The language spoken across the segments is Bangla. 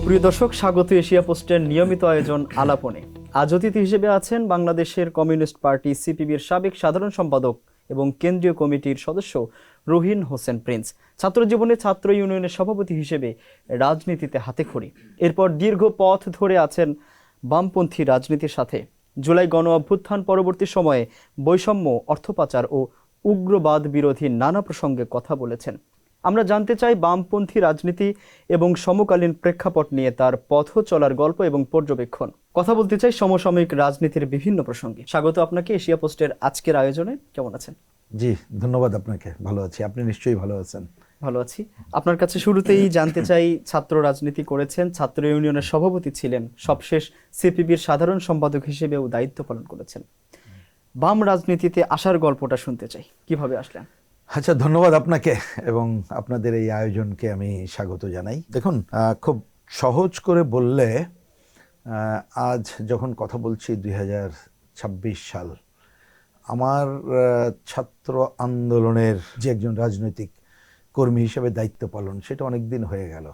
প্রিয় দর্শক, স্বাগত এশিয়া পোস্টের নিয়মিত আয়োজন আলাপনে। আজ অতিথি হিসেবে আছেন বাংলাদেশের কমিউনিস্ট পার্টি সিপিবির সাবেক সাধারণ সম্পাদক এবং কেন্দ্রীয় কমিটির সদস্য রহিন হোসেন প্রিন্স। ছাত্র জীবনে ছাত্র ইউনিয়নের সভাপতি হিসেবে রাজনীতিতে হাতেখড়ি, এরপর দীর্ঘ পথ ধরে আছেন বামপন্থী রাজনীতির সাথে। জুলাই গণ অভ্যুত্থান পরবর্তী সময়ে বৈষম্য, অর্থপাচার ও উগ্রবাদ বিরোধী নানা প্রসঙ্গে কথা বলেছেন। আমরা জানতে চাই বামপন্থী রাজনীতি এবং সমকালীন প্রেক্ষাপট নিয়ে তার পথ চলার গল্প এবং পর্যবেক্ষণ। কথা বলতে চাই সমসাময়িক রাজনীতির বিভিন্ন প্রসঙ্গে। স্বাগত আপনাকে এশিয়া পোস্টের আজকের আয়োজনে। কেমন আছেন? জি, ধন্যবাদ আপনাকে। ভালো আছি, আপনি নিশ্চয়ই ভালো আছেন? ভালো আছি। আপনার কাছে শুরুতেই জানতে চাই, ছাত্র রাজনীতি করেছেন, ছাত্র ইউনিয়নের সভাপতি ছিলেন, সবশেষ সিপিবির সাধারণ সম্পাদক হিসেবেও দায়িত্ব পালন করেছেন। বাম রাজনীতিতে আসার গল্পটা শুনতে চাই, কিভাবে আসলেন? আচ্ছা, ধন্যবাদ আপনাকে এবং আপনাদের এই আয়োজনকে আমি স্বাগত জানাই। দেখুন, খুব সহজ করে বললে, আজ যখন কথা বলছি 2026 সাল, আমার ছাত্র আন্দোলনের যে একজন রাজনৈতিক কর্মী হিসেবে দায়িত্ব পালন, সেটা অনেক দিন হয়ে গেল।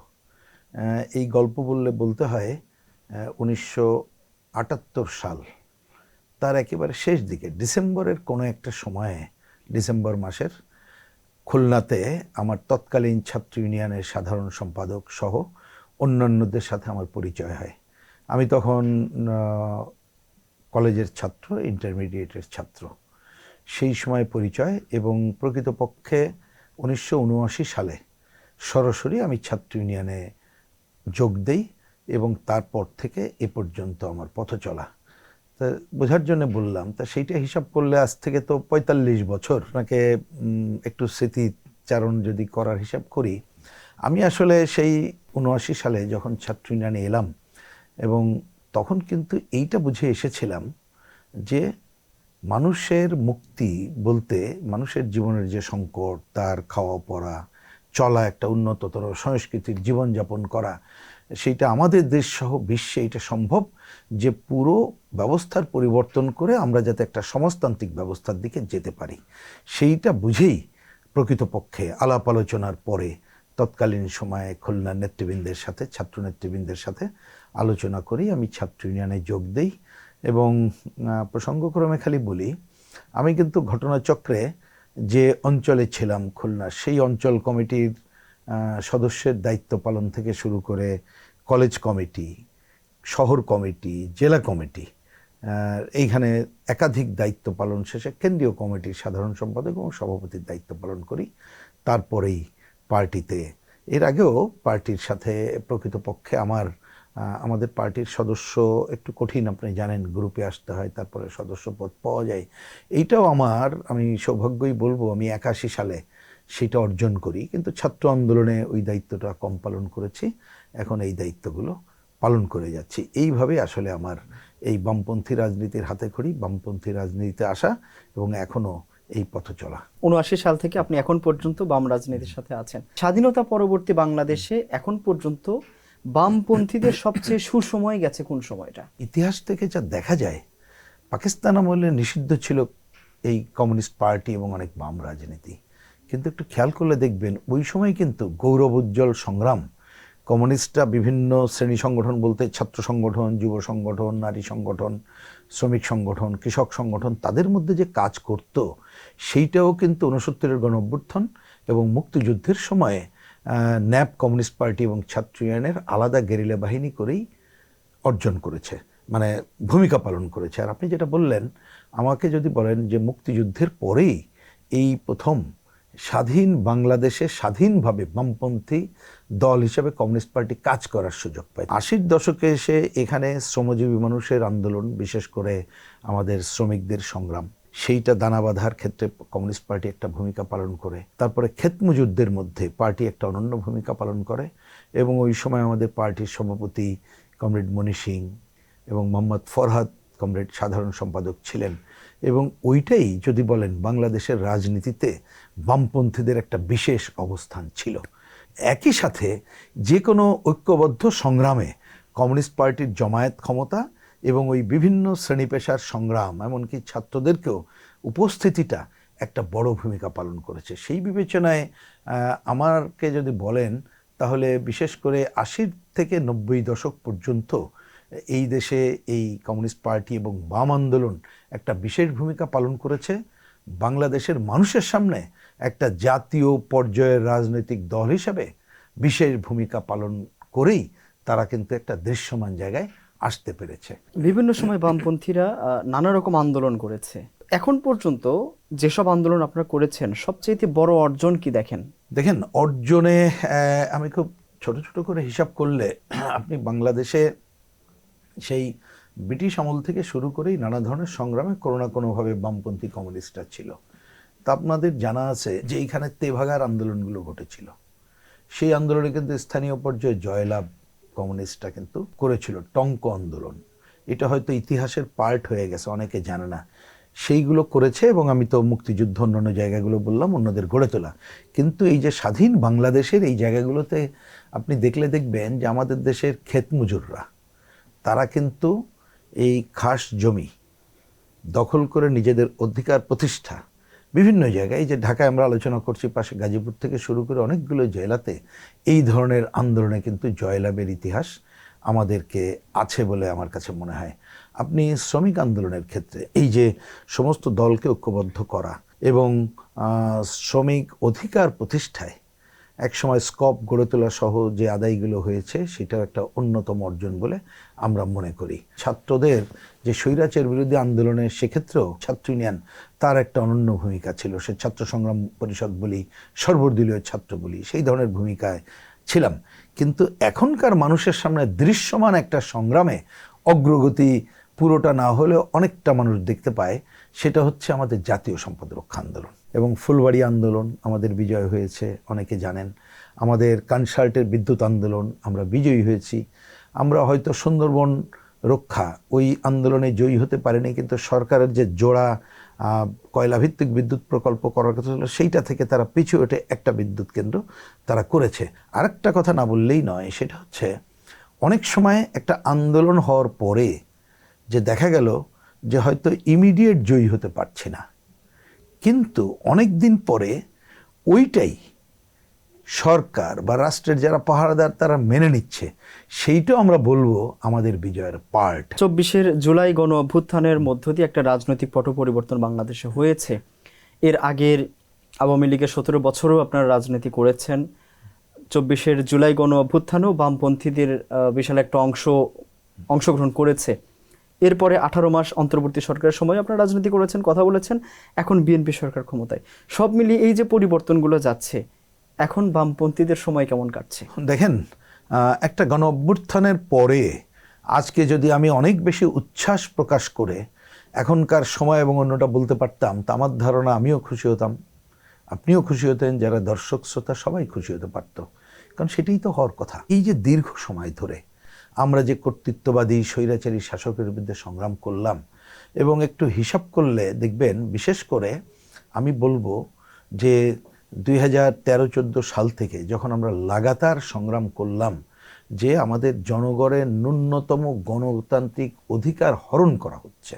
এই গল্প বলতে হয় 1978 সাল, তার একেবারে শেষ দিকে, ডিসেম্বরের কোনো একটা সময়ে, ডিসেম্বর মাসের, খুলনাতে আমার তৎকালীন ছাত্র ইউনিয়নের সাধারণ সম্পাদক সহ অন্যান্যদের সাথে আমার পরিচয় হয়। আমি তখন কলেজের ছাত্র, ইন্টারমিডিয়েটের ছাত্র। সেই সময় পরিচয়, এবং প্রকৃতপক্ষে 1979 সালে সরাসরি আমি ছাত্র ইউনিয়নে যোগ দেই এবং তারপর থেকে এ পর্যন্ত আমার পথ চলা। তা বোঝার জন্য বললাম, তা সেইটা হিসাব করলে আজ থেকে তো 45 বছর। আপনাকে একটু স্মৃতিচারণ যদি করার হিসাব করি, আমি আসলে সেই 79 সালে যখন ছাত্র ইউনিয়নে এলাম, এবং তখন কিন্তু এইটা বুঝে এসেছিলাম যে মানুষের মুক্তি বলতে, মানুষের জীবনের যে সংকট, তার খাওয়া পড়া, চলা, একটা উন্নততর সংস্কৃতির জীবনযাপন করা, সেইটা আমাদের দেশ সহ বিশ্বে এটা সম্ভব যে পুরো ব্যবস্থার পরিবর্তন করে আমরা যাতে একটা সমাজতান্ত্রিক ব্যবস্থার দিকে যেতে পারি। সেইটা বুঝেই প্রকৃতপক্ষে আলাপ আলোচনার পরে তৎকালীন সময়ে খুলনার নেতৃবৃন্দের সাথে, ছাত্র নেতৃবৃন্দের সাথে আলোচনা করেই আমি ছাত্র ইউনিয়নে যোগ দেই। এবং প্রসঙ্গক্রমে খালি বলি, আমি কিন্তু ঘটনাচক্রে যে অঞ্চলে ছিলাম, খুলনা, সেই অঞ্চল কমিটির সদস্যের দায়িত্ব পালন থেকে শুরু করে কলেজ কমিটি, শহর কমিটি, জেলা কমিটি, এইখানে একাধিক দায়িত্ব পালন শেষে কেন্দ্রীয় কমিটির সাধারণ সম্পাদক এবং সভাপতির দায়িত্ব পালন করি। তারপরেই পার্টিতে, এর আগেও পার্টির সাথে প্রকৃতপক্ষে আমাদের পার্টির সদস্য একটু কঠিন, আপনি জানেন, গ্রুপে আসতে হয়, তারপরে সদস্যপদ পাওয়া যায়। এইটাও আমি সৌভাগ্যই বলবো, আমি 81 সালে সেটা অর্জন করি, কিন্তু ছাত্র আন্দোলনে ওই দায়িত্বটা কম পালন করেছি, এখন এই দায়িত্বগুলো পালন করে যাচ্ছি। এইভাবে আসলে আমার এই বামপন্থী রাজনীতির হাতেখড়ি, বামপন্থী রাজনীতিতে আসা এবং এখনো এই পথ চলা। 79 সাল থেকে আপনি এখন পর্যন্ত বাম রাজনীতির সাথে আছেন। স্বাধীনতা পরবর্তী বাংলাদেশে এখন পর্যন্ত বামপন্থীদের সবচেয়ে সুসময় গেছে কোন সময়টা? ইতিহাস থেকে যা দেখা যায়, পাকিস্তান আমলে নিষিদ্ধ ছিল এই কমিউনিস্ট পার্টি এবং অনেক বাম রাজনীতি, কিন্তু একটু খেয়াল করলে দেখবেন ওই সময় কিন্তু গৌরব উজ্জ্বল সংগ্রাম, কমিউনিস্টরা বিভিন্ন শ্রেণী সংগঠন বলতে ছাত্র সংগঠন, যুব সংগঠন, নারী সংগঠন, শ্রমিক সংগঠন, কৃষক সংগঠন, তাদের মধ্যে যে কাজ করত, সেইটাও কিন্তু 69-এর গণ অভ্যুত্থান এবং মুক্তিযুদ্ধের সময়ে ন্যাপ, কমিউনিস্ট পার্টি এবং ছাত্র ইউনিয়নের আলাদা গেরিলা বাহিনী করেই অর্জন করেছে, মানে ভূমিকা পালন করেছে। আর আপনি যেটা বললেন, আমাকে যদি বলেন যে মুক্তিযুদ্ধের পরেই এই প্রথম স্বাধীন বাংলাদেশে স্বাধীনভাবে বামপন্থী দল হিসেবে কমিউনিস্ট পার্টি কাজ করার সুযোগ পায়। 80-র দশকে এসে এখানে শ্রমজীবী মানুষের আন্দোলন, বিশেষ করে আমাদের শ্রমিকদের সংগ্রাম, সেইটা দানা বাঁধার ক্ষেত্রে কমিউনিস্ট পার্টি একটা ভূমিকা পালন করে। তারপরে ক্ষেত মজুরদের মধ্যে পার্টি একটা অনন্য ভূমিকা পালন করে, এবং ওই সময় আমাদের পার্টির সভাপতি কমরেড মনি সিং এবং মোহাম্মদ ফরহাদ কমরেড সাধারণ সম্পাদক ছিলেন। এবং ওইটাই যদি বলেন, বাংলাদেশের রাজনীতিতে বামপন্থীদের একটা বিশেষ অবস্থান ছিল। একই সাথে যে কোনো ঐক্যবদ্ধ সংগ্রামে কমিউনিস্ট পার্টির জমায়েত ক্ষমতা এবং ওই বিভিন্ন শ্রেণী পেশার সংগ্রাম, এমনকি ছাত্রদেরকেও উপস্থিতিটা একটা বড় ভূমিকা পালন করেছে। সেই বিবেচনায় আমাকে যদি বলেন, তাহলে বিশেষ করে ৮০ থেকে ৯০ দশক পর্যন্ত এই দেশে এই কমিউনিস্ট পার্টি এবং বাম আন্দোলন একটা বিশেষ ভূমিকা পালন করেছে। বাংলাদেশের মানুষের সামনে একটা জাতীয় পর্যায়ের রাজনৈতিক দল হিসেবে বিশেষ ভূমিকা পালন করেই তারা কিন্তু একটা দৃশ্যমান জায়গায় আসতে পেরেছে। বিভিন্ন সময় বামপন্থীরা নানা রকম আন্দোলন করেছে। এখন পর্যন্ত যেসব আন্দোলন আপনারা করেছেন সবচেয়ে বড় অর্জন কি দেখেন? দেখেন, অর্জনে আমি খুব ছোট ছোট করে হিসাব করলে আপনি বাংলাদেশে সেই ব্রিটিশ আমল থেকে শুরু করেই নানা ধরনের সংগ্রামে কোনো না কোনোভাবে বামপন্থী কমিউনিস্টরা ছিল। তা আপনাদের জানা আছে যে এইখানে তেভাগার আন্দোলনগুলো ঘটেছিল। সেই আন্দোলনে কিন্তু স্থানীয় পর্যায়ে জয়লাভ কমিউনিস্টরা কিন্তু করেছিল। টঙ্ক আন্দোলন, এটা হয়তো ইতিহাসের পার্ট হয়ে গেছে, অনেকে জানে না। সেইগুলো করেছে এবং আমি তো মুক্তিযুদ্ধ অন্যান্য জায়গাগুলো বললাম, অন্যদের গড়ে তোলা। কিন্তু এই যে স্বাধীন বাংলাদেশের এই জায়গাগুলোতে আপনি দেখবেন যে আমাদের দেশের ক্ষেত মজুররা তারা কিন্তু এই খাস জমি দখল করে নিজেদের অধিকার প্রতিষ্ঠা বিভিন্ন জায়গায়, এই যে ঢাকায় আমরা আলোচনা করছি, পাশে গাজীপুর থেকে শুরু করে অনেকগুলো জেলাতে এই ধরনের আন্দোলনে কিন্তু জয়লাভের ইতিহাস আমাদেরকে আছে বলে আমার কাছে মনে হয়। আপনি শ্রমিক আন্দোলনের ক্ষেত্রে এই যে সমস্ত দলকে ঐক্যবদ্ধ করা এবং শ্রমিক অধিকার প্রতিষ্ঠায় একসময় স্কপ গড়ে তোলা সহ যে আদায়গুলো হয়েছে সেটার একটা অন্যতম অর্জন বলে আমরা মনে করি। ছাত্রদের যে স্বৈরাচার বিরোধী আন্দোলনে সেক্ষেত্রেও ছাত্র ইউনিয়ন তার একটা অনন্য ভূমিকা ছিল। সে ছাত্র সংগ্রাম পরিষদ বলি, সর্বদলীয় ছাত্র বলি, সেই ধরনের ভূমিকায় ছিলাম। কিন্তু এখনকার মানুষের সামনে দৃশ্যমান একটা সংগ্রামে অগ্রগতি পুরোটা না হলেও অনেকটা মানুষ দেখতে পায়, সেটা হচ্ছে আমাদের জাতীয় সম্পদ রক্ষা আন্দোলন এবং ফুলবাড়ি আন্দোলন আমাদের বিজয় হয়েছে, অনেকে জানেন। আমাদের কনসার্টের বিদ্যুৎ আন্দোলন আমরা বিজয়ী হয়েছি। আমরা হয়তো সুন্দরবন রক্ষা ওই আন্দোলনে জয়ী হতে পারেনি, কিন্তু সরকারের যে জোড়া কয়লাভিত্তিক বিদ্যুৎ প্রকল্প করার কথা ছিল সেইটা থেকে তারা পিছু ওঠে একটা বিদ্যুৎ কেন্দ্র তারা করেছে। আরেকটা কথা না বললেই নয়, সেটা হচ্ছে অনেক সময় একটা আন্দোলন হওয়ার পরে যে দেখা গেল যে হয়তো ইমিডিয়েট জয়ী হতে পারছে না, কিন্তু অনেক দিন পরে ওইটাই সরকার বা রাষ্ট্রের যারা পাহারাদার তারা মেনে নিচ্ছে, সেইটাও আমরা বলবো আমাদের বিজয়ের পার্ট। ২৪ জুলাই গণ অভ্যুত্থানের মধ্য দিয়ে একটা রাজনৈতিক পট পরিবর্তন বাংলাদেশে হয়েছে। এর আগের আওয়ামী লীগের ১৭ বছরও আপনারা রাজনীতি করেছেন। ২৪ জুলাই গণ অভ্যুত্থানেও বামপন্থীদের বিশাল একটা অংশগ্রহণ করেছে। এরপরে ১৮ মাস অন্তর্বর্তী সরকারের সময় আপনারা রাজনীতি করেছেন, কথা বলেছেন। এখন বিএনপি সরকার ক্ষমতায়। সব মিলিয়ে এই যে পরিবর্তনগুলো যাচ্ছে, এখন বামপন্থীদের সময় কেমন কাটছে? দেখেন, একটা গণ অভ্যুত্থানের পরে আজকে যদি আমি অনেক বেশি উচ্ছ্বাস প্রকাশ করে এখনকার সময় এবং অন্যটা বলতে পারতাম, তা আমার ধারণা আমিও খুশি হতাম, আপনিও খুশি হতেন, যারা দর্শক শ্রোতা সবাই খুশি হতে পারত। কারণ সেটাই তো হওয়ার কথা। এই যে দীর্ঘ সময় ধরে আমরা যে কর্তৃত্ববাদী স্বৈরাচারী শাসকের বিরুদ্ধে সংগ্রাম করলাম, এবং একটু হিসাব করলে দেখবেন, বিশেষ করে আমি বলবো যে 2013-14 সাল থেকে যখন আমরা লাগাতার সংগ্রাম করলাম যে আমাদের জনগণের ন্যূনতম গণতান্ত্রিক অধিকার হরণ করা হচ্ছে,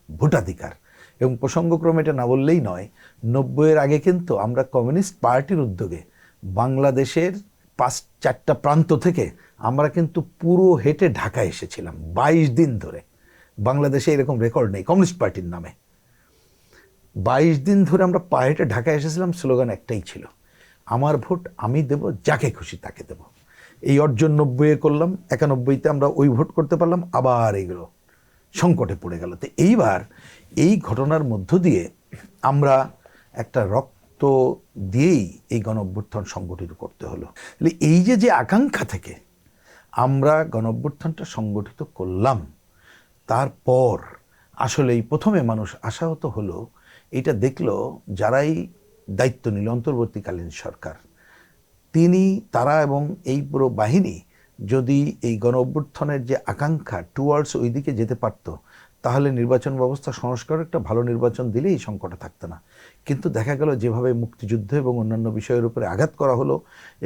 ভোটাধিকার। এবং প্রসঙ্গক্রমে এটা না বললেই নয়, 90-এর আগে কিন্তু আমরা কমিউনিস্ট পার্টির উদ্যোগে বাংলাদেশের 4টা প্রান্ত থেকে আমরা কিন্তু পুরো হেঁটে ঢাকা এসেছিলাম 22 দিন ধরে। বাংলাদেশে এরকম রেকর্ড নেই কমিউনিস্ট পার্টির নামে। 22 দিন ধরে আমরা পা হেঁটে ঢাকা এসেছিলাম। স্লোগান একটাই ছিল, আমার ভোট আমি দেব, যাকে খুশি তাকে দেব। এই অর্জন 90-এ করলাম, 91-তে আমরা ওই ভোট করতে পারলাম, আবার এইগুলো সংকটে পড়ে গেল। তো এইবার এই ঘটনার মধ্য দিয়ে আমরা একটা রক্ত দিয়েই এই গণ অভ্যুত্থান সংগঠিত করতে হলো। তাহলে এই যে আকাঙ্ক্ষা থেকে আমরা গণ অভ্যুত্থানটা সংগঠিত করলাম, তারপর আসলে এই প্রথমে মানুষ আশাহত হলো, এটা দেখলো যারাই দায়িত্ব নিল অন্তর্বর্তীকালীন সরকার, তারা এবং এই পুরো বাহিনী যদি এই গণ অভ্যুত্থানের যে আকাঙ্ক্ষা টুয়ার্ডস ওই দিকে যেতে পারত, তাহলে নির্বাচন ব্যবস্থা সংস্কার একটা ভালো নির্বাচন দিলেই এই সংকটে থাকতো না। কিন্তু দেখা গেল যেভাবে মুক্তিযুদ্ধ এবং অন্যান্য বিষয়ের উপরে আঘাত করা হলো,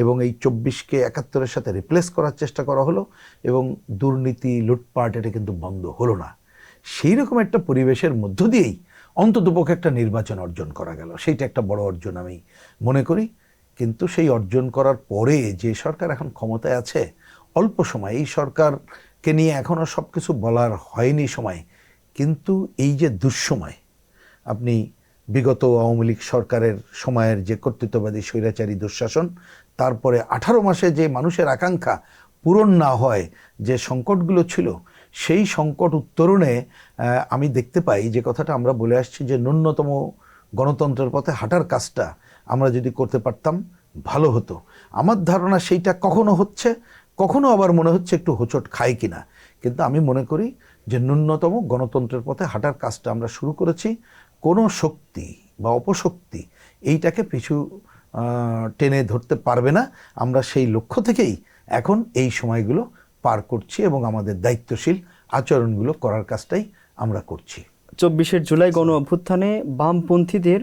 এবং এই 24কে 71-এর সাথে রিপ্লেস করার চেষ্টা করা হলো, এবং দুর্নীতি লুটপাট এটা কিন্তু বন্ধ হলো না। সেই রকম একটা পরিবেশের মধ্য দিয়েই অন্ততপক্ষে একটা নির্বাচন অর্জন করা গেল। সেইটা একটা বড় অর্জন আমি মনে করি। কিন্তু সেই অর্জন করার পরে যে সরকার এখন ক্ষমতায় আছে, অল্প সময় এই সরকারকে নিয়ে এখনও সব কিছু বলার হয়নি সময়, কিন্তু এই যে দুঃসময়, আপনি বিগত আওয়ামী লীগ সরকারের সময়ের যে কর্তৃত্ববাদী স্বৈরাচারী দুঃশাসন, তারপরে 18 মাসে যে মানুষের আকাঙ্ক্ষা পূরণ না হয় যে সংকটগুলো ছিল, সেই সংকট উত্তরণে আমি দেখতে পাই যে কথাটা আমরা বলে আসছি যে ন্যূনতম গণতন্ত্রের পথে হাঁটার কাজটা আমরা যদি করতে পারতাম ভালো হতো। আমার ধারণা সেইটা কখনো হচ্ছে, কখনো আবার মনে হচ্ছে একটু হোঁচট খায় কিনা, কিন্তু আমি মনে করি যে ন্যূনতম গণতন্ত্রের পথে হাঁটার কাজটা আমরা শুরু করেছি। কোনো শক্তি বা অপশক্তি এইটাকে পিছু টেনে ধরতে পারবে না। আমরা সেই লক্ষ্য থেকেই এখন এই সময়গুলো পার করছি এবং আমাদের দায়িত্বশীল আচরণগুলো করার কাজটাই আমরা করছি। 24শে জুলাই গণ অভ্যুত্থানে বামপন্থীদের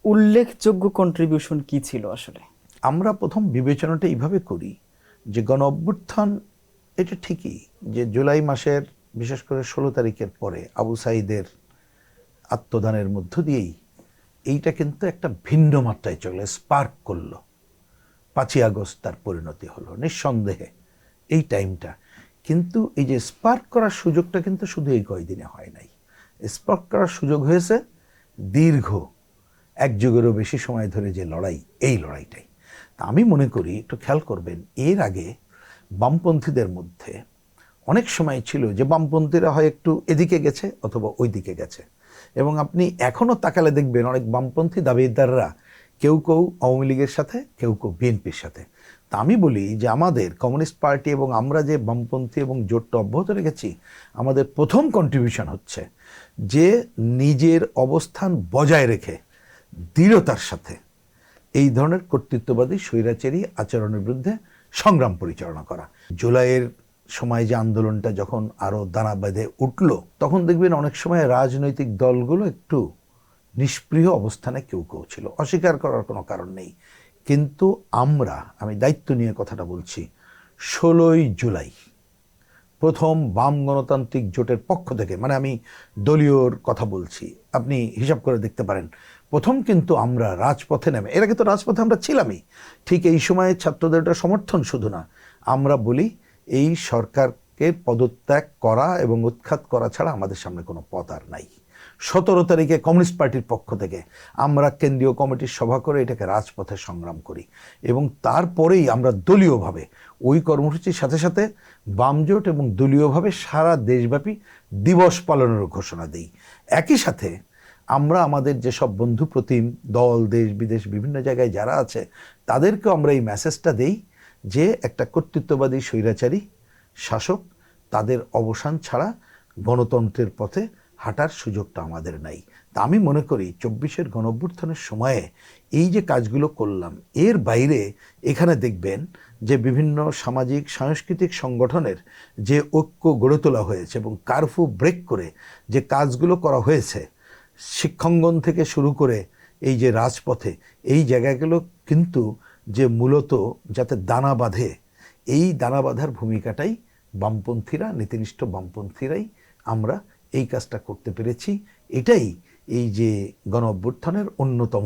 উল্লেখযোগ্য কন্ট্রিবিউশন কি ছিল আসলে? আমরা প্রথম বিবেচনাটা এইভাবে করি যে গণ অভ্যুত্থান এটা ঠিকই যে জুলাই মাসের বিশেষ করে 16 তারিখের পরে আবু সাঈদের আত্মদানের মধ্য দিয়েই এইটা কিন্তু একটা ভিন্ন মাত্রায় চলে, স্পার্ক করলো। 5ই আগস্ট তার পরিণতি হলো নিঃসন্দেহে এই টাইমটা। কিন্তু এই যে স্পার্ক করার সুযোগটা কিন্তু শুধু এই কয়দিনে হয় নাই, স্পার্ক করার সুযোগ হয়েছে দীর্ঘ এক যুগেরও বেশি সময় ধরে যে লড়াই, এই লড়াইটাই। তা আমি মনে করি একটু খেয়াল করবেন, এর আগে বামপন্থীদের মধ্যে অনেক সময় ছিল যে বামপন্থীরা হয় একটু এদিকে গেছে অথবা ওই দিকে গেছে, এবং আপনি এখনও তাকালে দেখবেন অনেক বামপন্থী দাবিদাররা কেউ কেউ আওয়ামী লীগের সাথে, কেউ কেউ বিএনপির সাথে। তা আমি বলি যে আমাদের কমিউনিস্ট পার্টি এবং আমরা যে বামপন্থী এবং জোটটা অব্যাহত রেখেছি, আমাদের প্রথম কন্ট্রিবিউশন হচ্ছে যে নিজের অবস্থান বজায় রেখে দৃঢ়তার সাথে এই ধরনের কর্তৃত্ববাদী স্বৈরাচারী আচরণের বিরুদ্ধে সংগ্রাম পরিচালনা করা। জুলাইয়ের সময় যে আন্দোলনটা যখন আরও দানা বেঁধে উঠল, তখন দেখবেন অনেক সময় রাজনৈতিক দলগুলো একটু নিষ্প্রিয় অবস্থানে কেউ কেউ ছিল, অস্বীকার করার কোনো কারণ নেই। কিন্তু আমি দায়িত্ব নিয়ে কথাটা বলছি, 16ই জুলাই প্রথম বাম গণতান্ত্রিক জোটের পক্ষ থেকে, মানে আমি দলীয়র কথা বলছি, আপনি হিসাব করে দেখতে পারেন, প্রথম কিন্তু আমরা রাজপথে নেমে, এর আগে তো রাজপথে আমরা ছিলামই, ঠিক এই সময়ে ছাত্রদের একটা সমর্থন শুধু না, আমরা বলি এই সরকারকে পদত্যাগ করা এবং উৎখাত করা ছাড়া আমাদের সামনে কোনো পথ আর নাই। 17 তারিখে কমিউনিস্ট পার্টির পক্ষ থেকে আমরা কেন্দ্রীয় কমিটির সভা করে এটাকে রাজপথে সংগ্রাম করি, এবং তারপরেই আমরা দলীয়ভাবে ওই কর্মসূচির সাথে সাথে বামজোট এবং দলীয়ভাবে সারা দেশব্যাপী দিবস পালনের ঘোষণা দিই। একই সাথে আমরা আমাদের যেসব বন্ধু প্রতিম দল, দেশ বিদেশ বিভিন্ন জায়গায় যারা আছে, তাদেরকেও আমরা এই মেসেজটা দেই যে একটা কর্তৃত্ববাদী স্বৈরাচারী শাসক, তাদের অবসান ছাড়া গণতন্ত্রের পথে হাঁটার সুযোগটা আমাদের নাই। তা আমি মনে করি 24-এর গণঅভ্যুত্থানের সময়ে এই যে কাজগুলো করলাম, এর বাইরে এখানে দেখবেন যে বিভিন্ন সামাজিক সাংস্কৃতিক সংগঠনের যে ঐক্য গড়ে তোলা হয়েছে এবং কারফিউ ব্রেক করে যে কাজগুলো করা হয়েছে, শিক্ষাঙ্গন থেকে শুরু করে এই যে রাজপথে, এই জায়গাগুলো কিন্তু যে মূলত যাতে দানা বাঁধে, এই দানা বাঁধার ভূমিকাটাই বামপন্থীরা, নীতিনিষ্ঠ বামপন্থীরাই আমরা এই কাজটা করতে পেরেছি। এটাই এই যে গণ অভ্যুত্থানের অন্যতম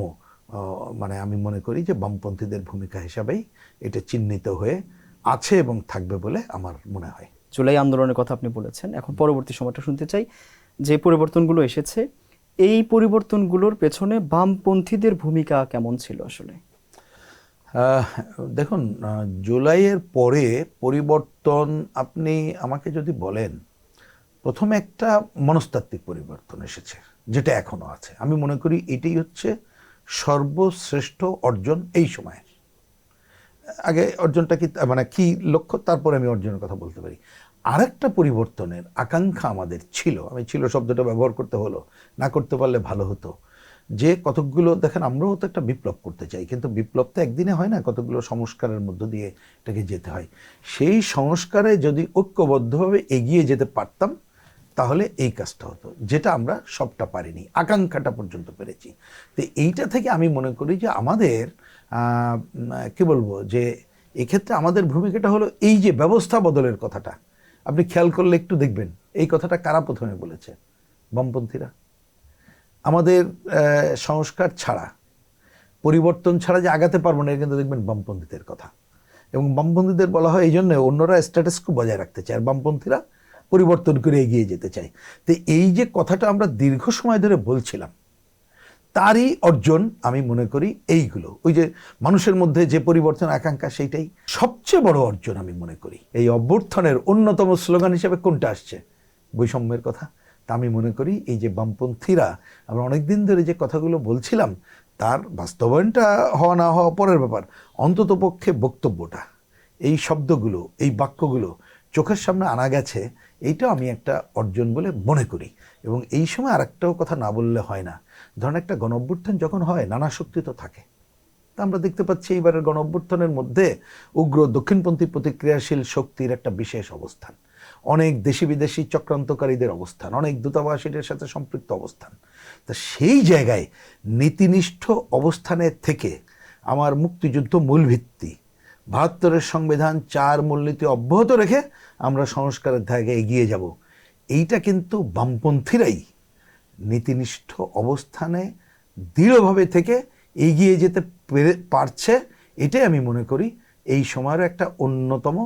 মানে আমি মনে করি যে বামপন্থীদের ভূমিকা হিসাবেই এটা চিহ্নিত হয়ে আছে এবং থাকবে বলে আমার মনে হয়। জুলাই আন্দোলনের কথা আপনি বলেছেন, এখন পরবর্তী সময়টা শুনতে চাই। যে পরিবর্তনগুলো এসেছে, এই পরিবর্তনগুলোর পেছনে বামপন্থীদের ভূমিকা কেমন ছিল আসলে? দেখুন, জুলাইয়ের পরে পরিবর্তন আপনি আমাকে যদি বলেন, প্রথমে একটা মনস্তাত্ত্বিক পরিবর্তন এসেছে যেটা এখনো আছে। আমি মনে করি এটাই হচ্ছে সর্বশ্রেষ্ঠ অর্জন এই সময়ের। আগে অর্জনটা কি, মানে কি লক্ষ্য, তারপরে আমি অর্জনের কথা বলতে পারি। আরেকটা পরিবর্তনের আকাঙ্ক্ষা আমাদের ছিল, আমি ছিল শব্দটা ব্যবহার করতে হলো, না করতে পারলে ভালো হতো, যে কতকগুলো দেখেন আমরাও তো একটা বিপ্লব করতে চাই, কিন্তু বিপ্লব তো একদিনে হয় না, কতগুলো সংস্কারের মধ্য দিয়ে এটাকে যেতে হয়। সেই সংস্কারে যদি ঐক্যবদ্ধভাবে এগিয়ে যেতে পারতাম তাহলে এই কাজটা হতো, যেটা আমরা সবটা পারিনি, আকাঙ্ক্ষাটা পর্যন্ত পেরেছি। তো এইটা থেকে আমি মনে করি যে আমাদের কি বলবো, যে এক্ষেত্রে আমাদের ভূমিকাটা হলো এই যে ব্যবস্থা বদলের কথাটা আপনি খেয়াল করলে একটু দেখবেন, এই কথাটা কারা প্রথমে বলেছে? বামপন্থীরা। আমাদের সংস্কার ছাড়া পরিবর্তন ছাড়া যে আগাতে পারবো না, কিন্তু দেখবেন বামপন্থীদের কথা। এবং বামপন্থীদের বলা হয় এই জন্য, অন্যরা স্ট্যাটাস কো বজায় রাখতে চায় আর বামপন্থীরা পরিবর্তন করে এগিয়ে যেতে চায়। তো এই যে কথাটা আমরা দীর্ঘ সময় ধরে বলছিলাম, তারই অর্জন আমি মনে করি এইগুলো। ওই যে মানুষের মধ্যে যে পরিবর্তন আকাঙ্ক্ষা, সেইটাই সবচেয়ে বড় অর্জন আমি মনে করি। এই অভ্যুত্থানের অন্যতম স্লোগান হিসেবে কোনটা আসছে? বৈষম্যের কথা। তা আমি মনে করি এই যে বামপন্থীরা, আমরা অনেকদিন ধরে যে কথাগুলো বলছিলাম, তার বাস্তবায়নটা হওয়া না হওয়া পরের ব্যাপার, অন্তত পক্ষে বক্তব্যটা, এই শব্দগুলো, এই বাক্যগুলো চোখের সামনে আনা গেছে, এইটাও আমি একটা অর্জন বলে মনে করি। এবং এই সময় আরেকটাও কথা না বললে হয় না। ধরেন একটা গণ অভ্যুত্থান যখন হয়, নানা শক্তি তো থাকে। তা আমরা দেখতে পাচ্ছি এইবারের গণ অভ্যুত্থানের মধ্যে উগ্র দক্ষিণপন্থী প্রতিক্রিয়াশীল শক্তির একটা বিশেষ অবস্থান, অনেক দেশি বিদেশি চক্রান্তকারীদের অবস্থান, অনেক দূতাবাসীদের সাথে সম্পৃক্ত অবস্থান। তা সেই জায়গায় নীতিনিষ্ঠ অবস্থানের থেকে আমার মুক্তিযুদ্ধ মূল ভিত্তি, ৭২-এর সংবিধান, ৪ মূলনীতি অব্যাহত রেখে আমরা সংস্কারের ধারে এগিয়ে যাব, এইটা কিন্তু বামপন্থীরাই নীতিনিষ্ঠ অবস্থানে দৃঢ়ভাবে থেকে এগিয়ে যেতে পারছে। এটাই আমি মনে করি এই সময়ের একটা অন্যতম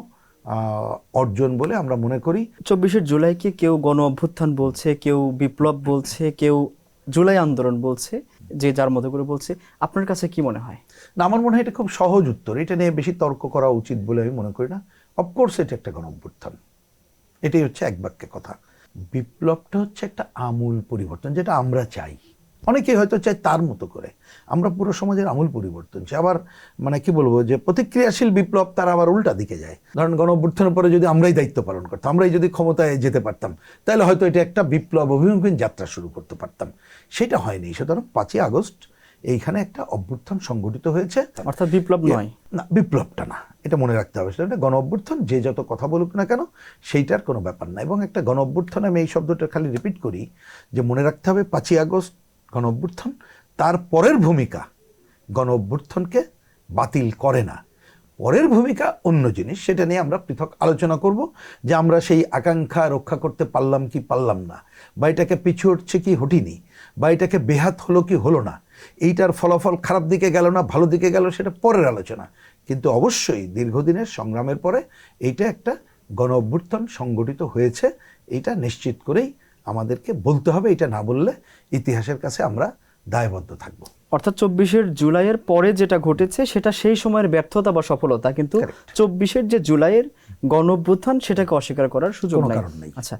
অর্জন বলে আমরা মনে করি। ২৪শে জুলাইকে কেউ গণ অভ্যুত্থান বলছে, কেউ বিপ্লব বলছে, কেউ জুলাই আন্দোলন বলছে, যে যার মতো করে বলছে। আপনার কাছে কি মনে হয়? না, আমার মনে হয় এটা খুব সহজ উত্তর, এটা নিয়ে বেশি তর্ক করা উচিত বলে আমি মনে করি না। অফকোর্স এটা একটা গণ অভ্যুত্থান, এটাই হচ্ছে এক বাক্যে কথা। বিপ্লবটা হচ্ছে একটা আমূল পরিবর্তন, যেটা আমরা চাই। অনেকেই হয়তো চাই তার মতো করে, আমরা পুরো সমাজের আমূল পরিবর্তন চাই। আবার মানে কি বলবো, যে প্রতিক্রিয়াশীল বিপ্লব তার আবার উল্টা দিকে যায়। ধরেন গণ অভ্যুত্থানের পরে যদি আমরাই দায়িত্ব পালন করতাম, আমরাই যদি ক্ষমতায় যেতে পারতাম, তাহলে হয়তো এটা একটা বিপ্লব অভিমুখীন যাত্রা শুরু করতে পারতাম। সেটা হয়নি। সুতরাং ৫ই আগস্ট এইখানে একটা অভ্যুত্থান সংগঠিত হয়েছে, অর্থাৎ বিপ্লব নয়। না, বিপ্লবটা না, এটা মনে রাখতে হবে। সেটা গণ অভ্যুত্থান, যে যত কথা বলুক না কেন সেইটার কোনো ব্যাপার না। এবং একটা গণ অভ্যুত্থানে আমি এই শব্দটা খালি রিপিট করি, যে মনে রাখতে হবে ৫ই আগস্ট গণ অভ্যুত্থান, তার পরের ভূমিকা গণ অভ্যুত্থানকে বাতিল করে না। পরের ভূমিকা অন্য জিনিস, সেটা নিয়ে আমরা পৃথক আলোচনা করব, যে আমরা সেই আকাঙ্ক্ষা রক্ষা করতে পারলাম কি পারলাম না, বা এটাকে পিছু হটছে কি হটিনি, বা এটাকে বেহাত হলো কি হলো না, এইটার ফলাফল খারাপ দিকে গেল না ভালো দিকে গেল, সেটা পরের আলোচনা। কিন্তু অবশ্যই দীর্ঘদিনের সংগ্রামের পরে এইটা একটা গণ অভ্যুত্থান সংগঠিত হয়েছে, এইটা নিশ্চিত করেই আমাদেরকে বলতে হবে। এটা না বললে ইতিহাসের কাছে আমরা দায়বদ্ধ থাকব। অর্থাৎ ২৪শে জুলাইয়ের পরে যেটা ঘটেছে সেটা সেই সময়ের ব্যর্থতা বা সফলতা, কিন্তু ২৪শে যে জুলাইয়ের গণ অভ্যুত্থান সেটাকে অস্বীকার করার সুযোগ নেই। আচ্ছা,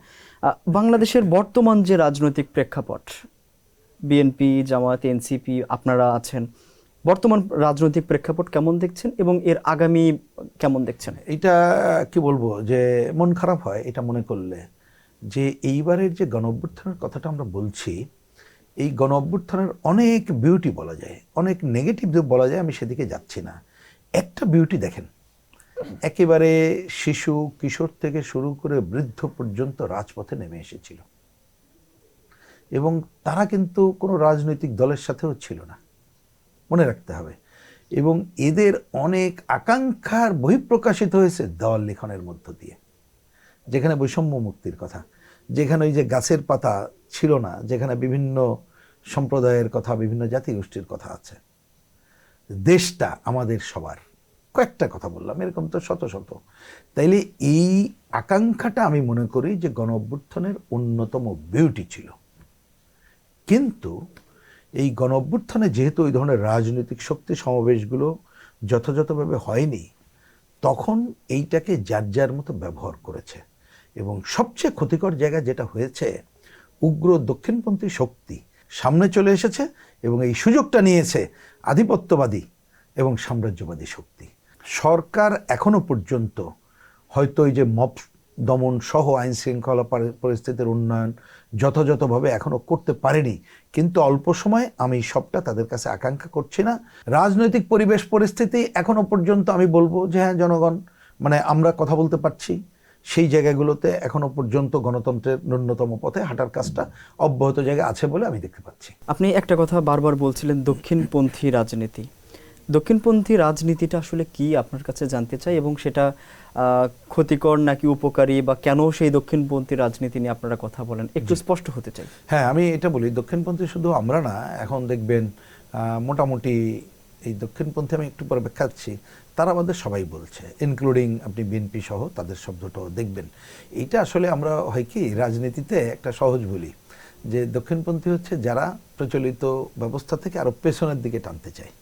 বাংলাদেশের বর্তমান যে রাজনৈতিক প্রেক্ষাপট, বিএনপি, জামায়াত, এনসিপি, আপনারা আছেন, বর্তমান রাজনৈতিক প্রেক্ষাপট কেমন দেখছেন এবং এর আগামী কেমন দেখছেন? এটা কি বলবো, যে মন খারাপ হয় এটা মনে করলে, যে এইবারের যে গণ অভ্যুত্থানের কথাটা আমরা বলছি, এই গণ অভ্যুত্থানের অনেক বিউটি বলা যায়, অনেক নেগেটিভ বলা যায়, আমি সেদিকে যাচ্ছি না। একটা বিউটি দেখেন, একেবারে শিশু কিশোর থেকে শুরু করে বৃদ্ধ পর্যন্ত রাজপথে নেমে এসেছিল, এবং তারা কিন্তু কোনো রাজনৈতিক দলের সাথেও ছিল না, মনে রাখতে হবে। এবং এদের অনেক আকাঙ্ক্ষার বহিঃপ্রকাশিত হয়েছে দেওয়াল লিখনের মধ্য দিয়ে, যেখানে বৈষম্য মুক্তির কথা, যেখানে ওই যে গাছের পাতা ছিল না, যেখানে বিভিন্ন সম্প্রদায়ের কথা, বিভিন্ন জাতিগোষ্ঠীর কথা আছে। দেশটা আমাদের সবার, কয়েকটা কথা বললাম, এরকম তো শত শত। তাইলে এই আকাঙ্ক্ষাটা আমি মনে করি যে গণ অভ্যুত্থানের অন্যতম বিউটি ছিল। কিন্তু এই গণ অভ্যুত্থানে যেহেতু ওই ধরনের রাজনৈতিক শক্তি সমাবেশগুলো যথাযথভাবে হয়নি, তখন এইটাকে যার যার মতো ব্যবহার করেছে। এবং সবচেয়ে ক্ষতিকর জায়গা যেটা হয়েছে, উগ্র দক্ষিণপন্থী শক্তি সামনে চলে এসেছে এবং এই সুযোগটা নিয়েছে আধিপত্যবাদী এবং সাম্রাজ্যবাদী শক্তি। সরকার এখনো পর্যন্ত হয়তো এই যে মব দমন সহ আইন শৃঙ্খলা পরিস্থিতির উন্নয়ন যথাযথভাবে এখনো করতে পারেনি, কিন্তু অল্প সময় আমি সবটা তাদের কাছে আকাঙ্ক্ষা করছি না। রাজনৈতিক পরিবেশ পরিস্থিতি এখনো পর্যন্ত আমি বলবো যে হ্যাঁ, জনগণ মানে আমরা কথা বলতে পারছি, সেই জায়গাগুলোতে এখনো পর্যন্ত গণতন্ত্রের ন্যূনতম পথে হাঁটার কাজটা অব্যাহত জায়গা আছে বলে আমি দেখতে পাচ্ছি। আপনি একটা কথা বারবার বলছিলেন, দক্ষিণপন্থী রাজনীতি। দক্ষিণপন্থী রাজনীতিটা আসলে কি আপনার কাছে জানতে চাই, এবং সেটা ক্ষতিকর নাকি উপকারী, বা কেন সেই দক্ষিণপন্থী রাজনীতি নিয়ে আপনারা কথা বলেন, একটু স্পষ্ট হতে চাই। হ্যাঁ, আমি এটা বলি, দক্ষিণপন্থী শুধু আমরা না, এখন দেখবেন মোটামুটি এই দক্ষিণপন্থী আমি একটু পরে ব্যাখ্যা দিচ্ছি, তারা আমাদের সবাই বলছে, ইনক্লুডিং আপনি বিএনপি সহ তাদের শব্দটাও দেখবেন। এইটা আসলে আমরা হয় কি রাজনীতিতে একটা সহজ বলি যে দক্ষিণপন্থী হচ্ছে যারা প্রচলিত ব্যবস্থা থেকে আরো পেছনের দিকে টানতে চায়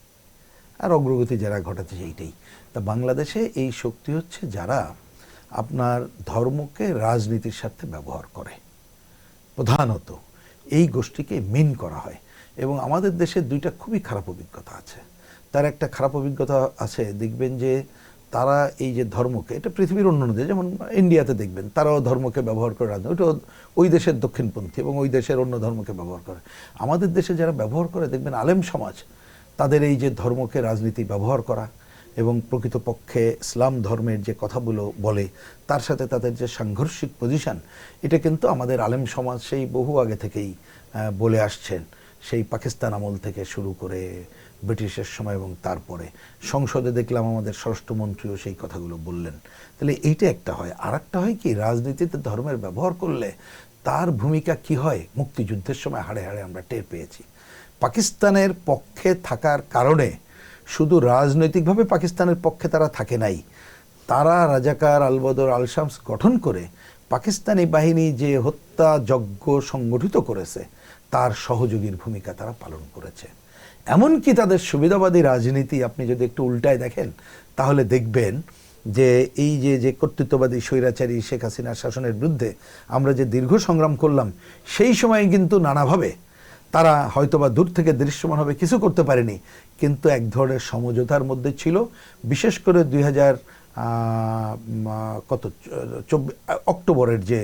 আর অগ্রগতি যারা ঘটাতে চায়, এইটাই। তা বাংলাদেশে এই শক্তি হচ্ছে যারা আপনার ধর্মকে রাজনীতির সাথে ব্যবহার করে, প্রধানত এই গোষ্ঠীকে মিন করা হয়। এবং আমাদের দেশে দুইটা খুবই খারাপ অভিজ্ঞতা আছে। তার একটা খারাপ অভিজ্ঞতা আছে, দেখবেন যে তারা এই যে ধর্মকে, এটা পৃথিবীর অন্য দেশ যেমন ইন্ডিয়াতে দেখবেন তারাও ধর্মকে ব্যবহার করে রাজনীতি, ওটা ওই দেশের দক্ষিণপন্থী এবং ওই দেশের অন্য ধর্মকে ব্যবহার করে। আমাদের দেশে যারা ব্যবহার করে দেখবেন আলেম সমাজ, তাদের এই যে ধর্মকে রাজনীতি ব্যবহার করা এবং প্রকৃতপক্ষে ইসলাম ধর্মের যে কথাগুলো বলে তার সাথে তাদের যে সাংঘর্ষিক পজিশন, এটা কিন্তু আমাদের আলেম সমাজ সেই বহু আগে থেকেই বলে আসছেন, সেই পাকিস্তান আমল থেকে শুরু করে ব্রিটিশের সময় এবং তারপরে সংসদে দেখলাম আমাদের স্বরাষ্ট্রমন্ত্রীও সেই কথাগুলো বললেন। তাহলে এইটা একটা হয়। আর একটা হয় কি, রাজনীতিতে ধর্মের ব্যবহার করলে তার ভূমিকা কি হয় মুক্তিযুদ্ধের সময় হাড়ে হাড়ে আমরা টের পেয়েছি। পাকিস্তানের পক্ষে থাকার কারণে শুধু রাজনৈতিকভাবে পাকিস্তানের পক্ষে তারা থাকে নাই, তারা রাজাকার আলবদর আল শামস গঠন করে পাকিস্তানি বাহিনী যে হত্যাযজ্ঞ সংগঠিত করেছে তার সহযোগীর ভূমিকা তারা পালন করেছে। এমনকি তাদের সুবিধাবাদী রাজনীতি আপনি যদি একটু উল্টায় দেখেন তাহলে দেখবেন যে এই যে কর্তৃত্ববাদী স্বৈরাচারী শেখ হাসিনার শাসনের বিরুদ্ধে আমরা যে দীর্ঘ সংগ্রাম করলাম, সেই সময় কিন্তু নানাভাবে তারা হয়তোবা দূর থেকে দৃশ্যমান হবে কিছু করতে পারেনি, কিন্তু এক ধরনের সমঝোতার মধ্যে ছিল। বিশেষ করে অক্টোবরের যে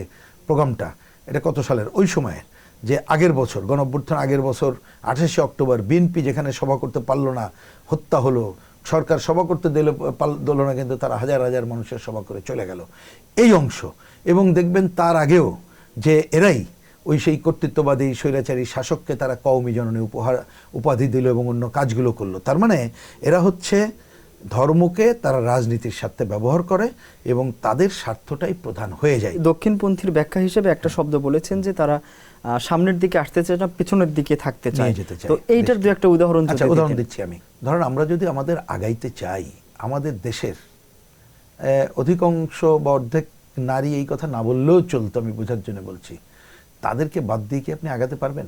প্রোগ্রামটা, এটা কত সালের, ওই সময়ে যে আগের বছর গণঅভ্যুত্থান আগের বছর 28শে অক্টোবর বিএনপি যেখানে সভা করতে পারলো না, হত্যা হলো, সরকার সভা করতে দিল না, কিন্তু তারা হাজার হাজার মানুষের সভা করে চলে গেল, এই অংশ। এবং দেখবেন তার আগেও যে এরাই ওই সেই কর্তৃত্ববাদী স্বৈরাচারী শাসককে তারা কওমি জননী উপাধি দিল এবং অন্য কাজগুলো করলো। তার মানে এরা হচ্ছে ধর্মকে তারা রাজনীতির স্বার্থে ব্যবহার করে এবং তাদের স্বার্থটাই প্রধান হয়ে যায়। দক্ষিণপন্থীর ব্যাখ্যা হিসেবে একটা শব্দ বলেছেন যে তারা সামনের দিকে আসতে চায় না, পেছনের দিকে থাকতে চায়। তো এইটার দু একটা উদাহরণ দিচ্ছি আমি। ধরেন আমরা যদি আমাদের আগাইতে চাই, আমাদের দেশের অধিকাংশ বা অর্ধেক নারী, এই কথা না বললেও চলতো, আমি বোঝার জন্য বলছি, তাদেরকে বাদ দিয়ে কি আপনি আগাতে পারবেন?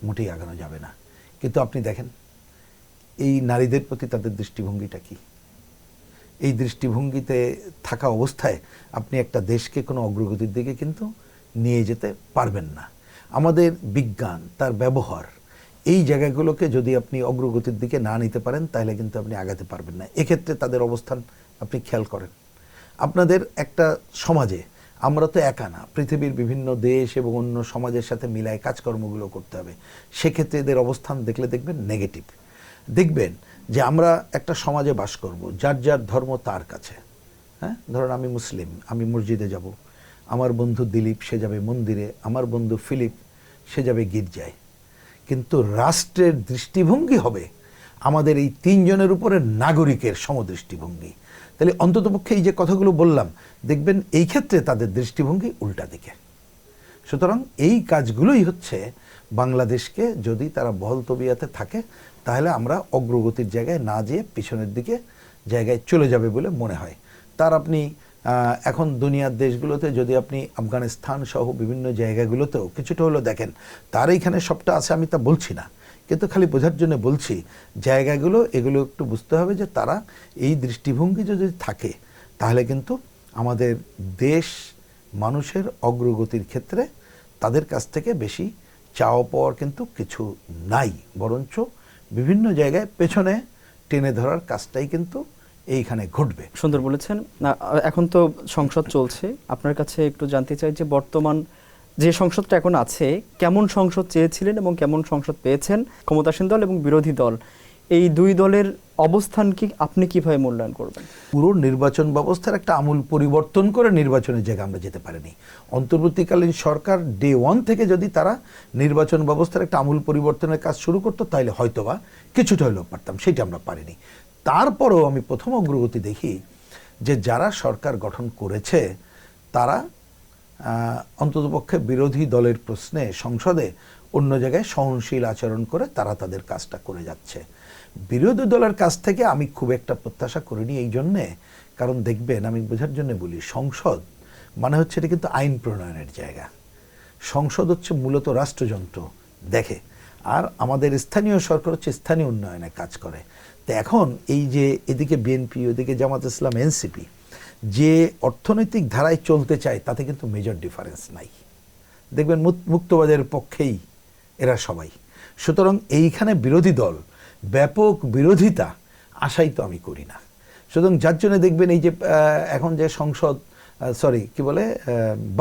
মোটেই আগানো যাবে না। কিন্তু আপনি দেখেন এই নারীদের প্রতি তাদের দৃষ্টিভঙ্গিটা কি। এই দৃষ্টিভঙ্গিতে থাকা অবস্থায় আপনি একটা দেশকে কোনো অগ্রগতির দিকে কিন্তু নিয়ে যেতে পারবেন না। আমাদের বিজ্ঞান, তার ব্যবহার, এই জায়গাগুলোকে যদি আপনি অগ্রগতির দিকে না নিতে পারেন তাহলে কিন্তু আপনি আগাতে পারবেন না। এক্ষেত্রে তাদের অবস্থান আপনি খেয়াল করেন। আপনাদের একটা সমাজে, আমরা তো একা না, পৃথিবীর বিভিন্ন দেশ এবং অন্য সমাজের সাথে মিলায় কাজকর্মগুলো করতে হবে। সেক্ষেত্রে এদের অবস্থান দেখলে দেখবেন নেগেটিভ। দেখবেন যে আমরা একটা সমাজে বাস করব, যার যার ধর্ম তার কাছে। হ্যাঁ, ধরুন আমি মুসলিম, আমি মসজিদে যাব, আমার বন্ধু দিলীপ সে যাবে মন্দিরে, আমার বন্ধু ফিলিপ সে যাবে গির্জায়। কিন্তু রাষ্ট্রের দৃষ্টিভঙ্গি হবে আমাদের এই তিনজনের উপরে নাগরিকের সমদৃষ্টিভঙ্গি। তাহলে অন্ততপক্ষে এই যে কথাগুলো বললাম, দেখবেন এই ক্ষেত্রে তাদের দৃষ্টিভঙ্গি উল্টা দিকে। সুতরাং এই কাজগুলোই হচ্ছে বাংলাদেশকে, যদি তারা বহল তবিয়াতে থাকে তাহলে আমরা অগ্রগতির জায়গায় না যেয়ে পিছনের দিকে জায়গায় চলে যাবে বলে মনে হয়। তার আপনি এখন দুনিয়ার দেশগুলোতে যদি আপনি আফগানিস্তান সহ বিভিন্ন জায়গাগুলোতেও কিছুটা হলো দেখেন, তার এইখানে সবটা আছে আমি তা বলছি না, কিন্তু খালি বোঝার জন্য বলছি জায়গাগুলো, এগুলো একটু বুঝতে হবে যে তারা এই দৃষ্টিভঙ্গি যদি থাকে তাহলে কিন্তু আমাদের দেশ মানুষের অগ্রগতির ক্ষেত্রে তাদের কাছ থেকে বেশি চাওয়া পাওয়ার কিন্তু কিছু নাই, বরঞ্চ বিভিন্ন জায়গায় পেছনে টেনে ধরার কাজটাই কিন্তু এইখানে ঘটবে। সুন্দর বলেছেন। এখন তো সংসদ চলছে, আপনার কাছে একটু জানতে চাই যে বর্তমান যে সংসদটা এখন আছে, কেমন সংসদ চেয়েছিলেন এবং কেমন সংসদ পেয়েছেন? ক্ষমতাসীন দল এবং বিরোধী দল, এই দুই দলের অবস্থান কি আপনি কিভাবে মূল্যায়ন করবেন? পুরো নির্বাচন ব্যবস্থার একটা আমূল পরিবর্তন করে নির্বাচনের জায়গায় আমরা যেতে পারিনি। অন্তর্বর্তীকালীন সরকার ডে ওয়ান থেকে যদি তারা নির্বাচন ব্যবস্থার একটা আমূল পরিবর্তনের কাজ শুরু করতো তাহলে হয়তোবা কিছুটা হলেও পারতাম, সেটা আমরা পারিনি। তারপরেও আমি প্রথম অগ্রগতি দেখি যে যারা সরকার গঠন করেছে তারা অন্ততপক্ষে বিরোধী দলের প্রশ্নে সংসদে অন্য জায়গায় সহনশীল আচরণ করে তারা তাদের কাজটা করে যাচ্ছে। বিরোধী দলের কাছ থেকে আমি খুব একটা প্রত্যাশা করিনি এই জন্যে, কারণ দেখবেন আমি বোঝার জন্য বলি, সংসদ মানে হচ্ছে এটা কিন্তু আইন প্রণয়নের জায়গা। সংসদ হচ্ছে মূলত রাষ্ট্রযন্ত্র দেখে, আর আমাদের স্থানীয় সরকার হচ্ছে স্থানীয় উন্নয়নে কাজ করে। তো এখন এই যে এদিকে বিএনপি, ওদিকে জামাত ইসলাম, এনসিপি যে অর্থনৈতিক ধারায় চলতে চায় তাতে কিন্তু মেজর ডিফারেন্স নাই। দেখবেন মুক্তবাজারের পক্ষেই এরা সবাই। সুতরাং এইখানে বিরোধী দল ব্যাপক বিরোধিতা আশাই তো আমি করি না। সুতরাং যার জন্য দেখবেন এই যে এখন যে সংসদ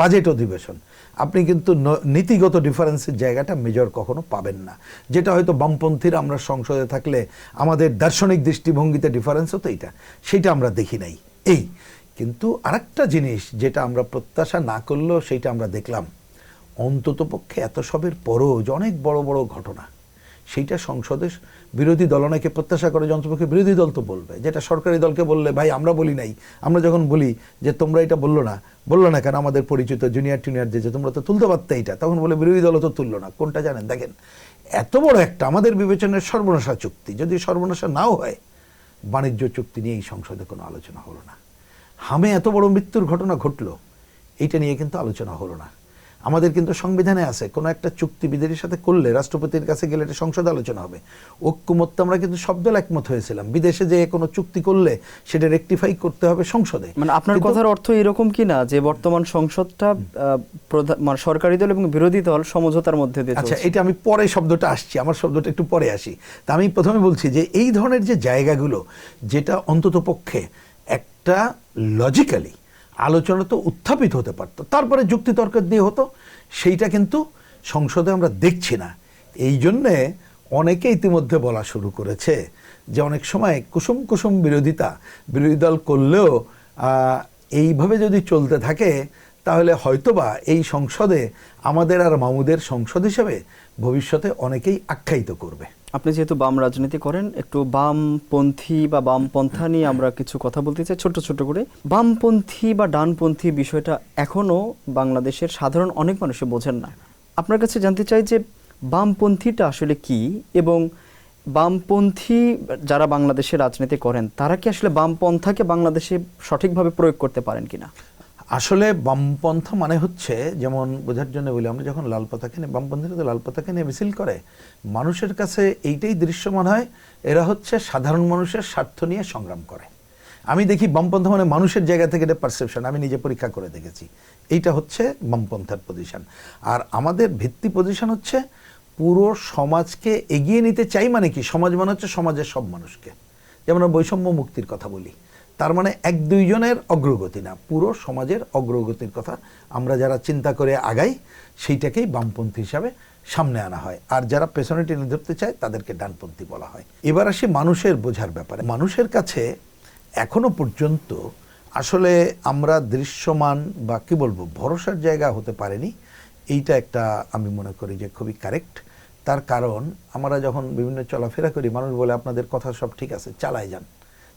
বাজেট অধিবেশন, আপনি কিন্তু নীতিগত ডিফারেন্সের জায়গাটা মেজর কখনো পাবেন না। যেটা হয়তো বামপন্থীরা আমরা সংসদে থাকলে আমাদের দার্শনিক দৃষ্টিভঙ্গিতে ডিফারেন্স হতো, সেইটা আমরা দেখি নাই। কিন্তু আরেকটা জিনিস যেটা আমরা প্রত্যাশা না করলেও সেইটা আমরা দেখলাম, অন্ততপক্ষে এত সবের পরও যে অনেক বড় বড় ঘটনা, সেইটা সংসদের বিরোধী দল অনেকে প্রত্যাশা করে যে অন্ততপক্ষে বিরোধী দল তো বলবে। যেটা সরকারি দলকে বললে ভাই আমরা বলি নাই, আমরা যখন বলি যে তোমরা এটা বললো না কেন, আমাদের পরিচিত জুনিয়র টিনিয়র যে তোমরা তো তুলতে পারতে এটা, তখন বলে বিরোধী দলও তো তুললো না। কোনটা জানেন? দেখেন, এত বড় একটা আমাদের বিবেচনার সর্বনাশা চুক্তি, যদি সর্বনাশা নাও হয়, বাণিজ্য চুক্তি নিয়ে এই সংসদে কোনো আলোচনা হলো না। হামে এত বড় মৃত্যুর ঘটনা ঘটলো, এইটা নিয়ে কিন্তু আলোচনা হলো না। আমাদের কিন্তু সংবিধানে আছে কোনো একটা চুক্তি বিদেশীর সাথে করলে রাষ্ট্রপতির কাছে গেলে এটা সংসদে আলোচনা হবে। ঐক্যমত্যে আমরা কিন্তু সব দল একমত হয়েছিলাম, বিদেশে যে কোনো চুক্তি করলে সেটা রেকটিফাই করতে হবে সংসদে। মানে আপনার কথার অর্থ এরকম কি না যে বর্তমান সংসদটা মানে সরকারি দল এবং বিরোধী দল সমঝোতার মধ্যে দিয়ে? আচ্ছা, এটা আমি পরে শব্দটা আসছি, আমার শব্দটা একটু পরে আসি। তা আমি প্রথমে বলছি যে এই ধরনের যে জায়গাগুলো, যেটা অন্ততপক্ষে একটা লজিক্যালি আলোচনা তো উত্থাপিত হতে পারতো, তারপরে যুক্তিতর্ক দিয়ে হতো, সেইটা কিন্তু সংসদে আমরা দেখছি না। এই জন্যে অনেকে ইতিমধ্যে বলা শুরু করেছে যে অনেক সময় কুসুম কুসুম বিরোধী দল করলেও এইভাবে যদি চলতে থাকে তাহলে হয়তোবা এই সংসদে আমাদের আর মামুদের সংসদ হিসেবে ভবিষ্যতে অনেকেই আখ্যায়িত করবে। আপনি যেহেতু বাম রাজনীতি করেন, একটু বামপন্থী বা বামপন্থা নিয়ে আমরা কিছু কথা বলতে চাই ছোট ছোট করে। বামপন্থী বা ডানপন্থী বিষয়টা এখনো বাংলাদেশের সাধারণ অনেক মানুষে বোঝেন না। আপনার কাছে জানতে চাই যে বামপন্থীটা আসলে কি, এবং বামপন্থী যারা বাংলাদেশে রাজনীতি করেন তারা কি আসলে বামপন্থাকে বাংলাদেশে সঠিকভাবে প্রয়োগ করতে পারেন কিনা? আসলে বামপন্থা মানে হচ্ছে, যেমন বোঝার জন্য বলি, আমরা যখন লাল পতাকা নিয়ে, বামপন্থীরা তো লাল পতাকা নিয়ে মিছিল করে, মানুষের কাছে এইটাই দৃশ্যমান হয় এরা হচ্ছে সাধারণ মানুষের স্বার্থ নিয়ে সংগ্রাম করে। আমি দেখি বামপন্থা মানে মানুষের জায়গা থেকে এটা পারসেপশন, আমি নিজে পরীক্ষা করে দেখেছি, এইটা হচ্ছে বামপন্থার পজিশন। আর আমাদের ভিত্তি পজিশন হচ্ছে পুরো সমাজকে এগিয়ে নিতে চাই। মানে কি, সমাজ মানে হচ্ছে সমাজের সব মানুষকে, যেমন বৈষম্য মুক্তির কথা বলি, তার মানে এক দুইজনের অগ্রগতি না, পুরো সমাজের অগ্রগতির কথা আমরা যারা চিন্তা করে আগাই, সেইটাকেই বামপন্থী হিসাবে সামনে আনা হয়। আর যারা পেছনে টেনে ধরতে চায় তাদেরকে ডানপন্থী বলা হয়। এবার আসি মানুষের বোঝার ব্যাপারে। মানুষের কাছে এখনো পর্যন্ত আসলে আমরা দৃশ্যমান বা কি বলবো ভরসার জায়গা হতে পারেনি, এইটা একটা আমি মনে করি যে খুবই কারেক্ট। তার কারণ আমরা যখন বিভিন্ন চলাফেরা করি, মানুষ বলে আপনাদের কথা সব ঠিক আছে, চালায় যান।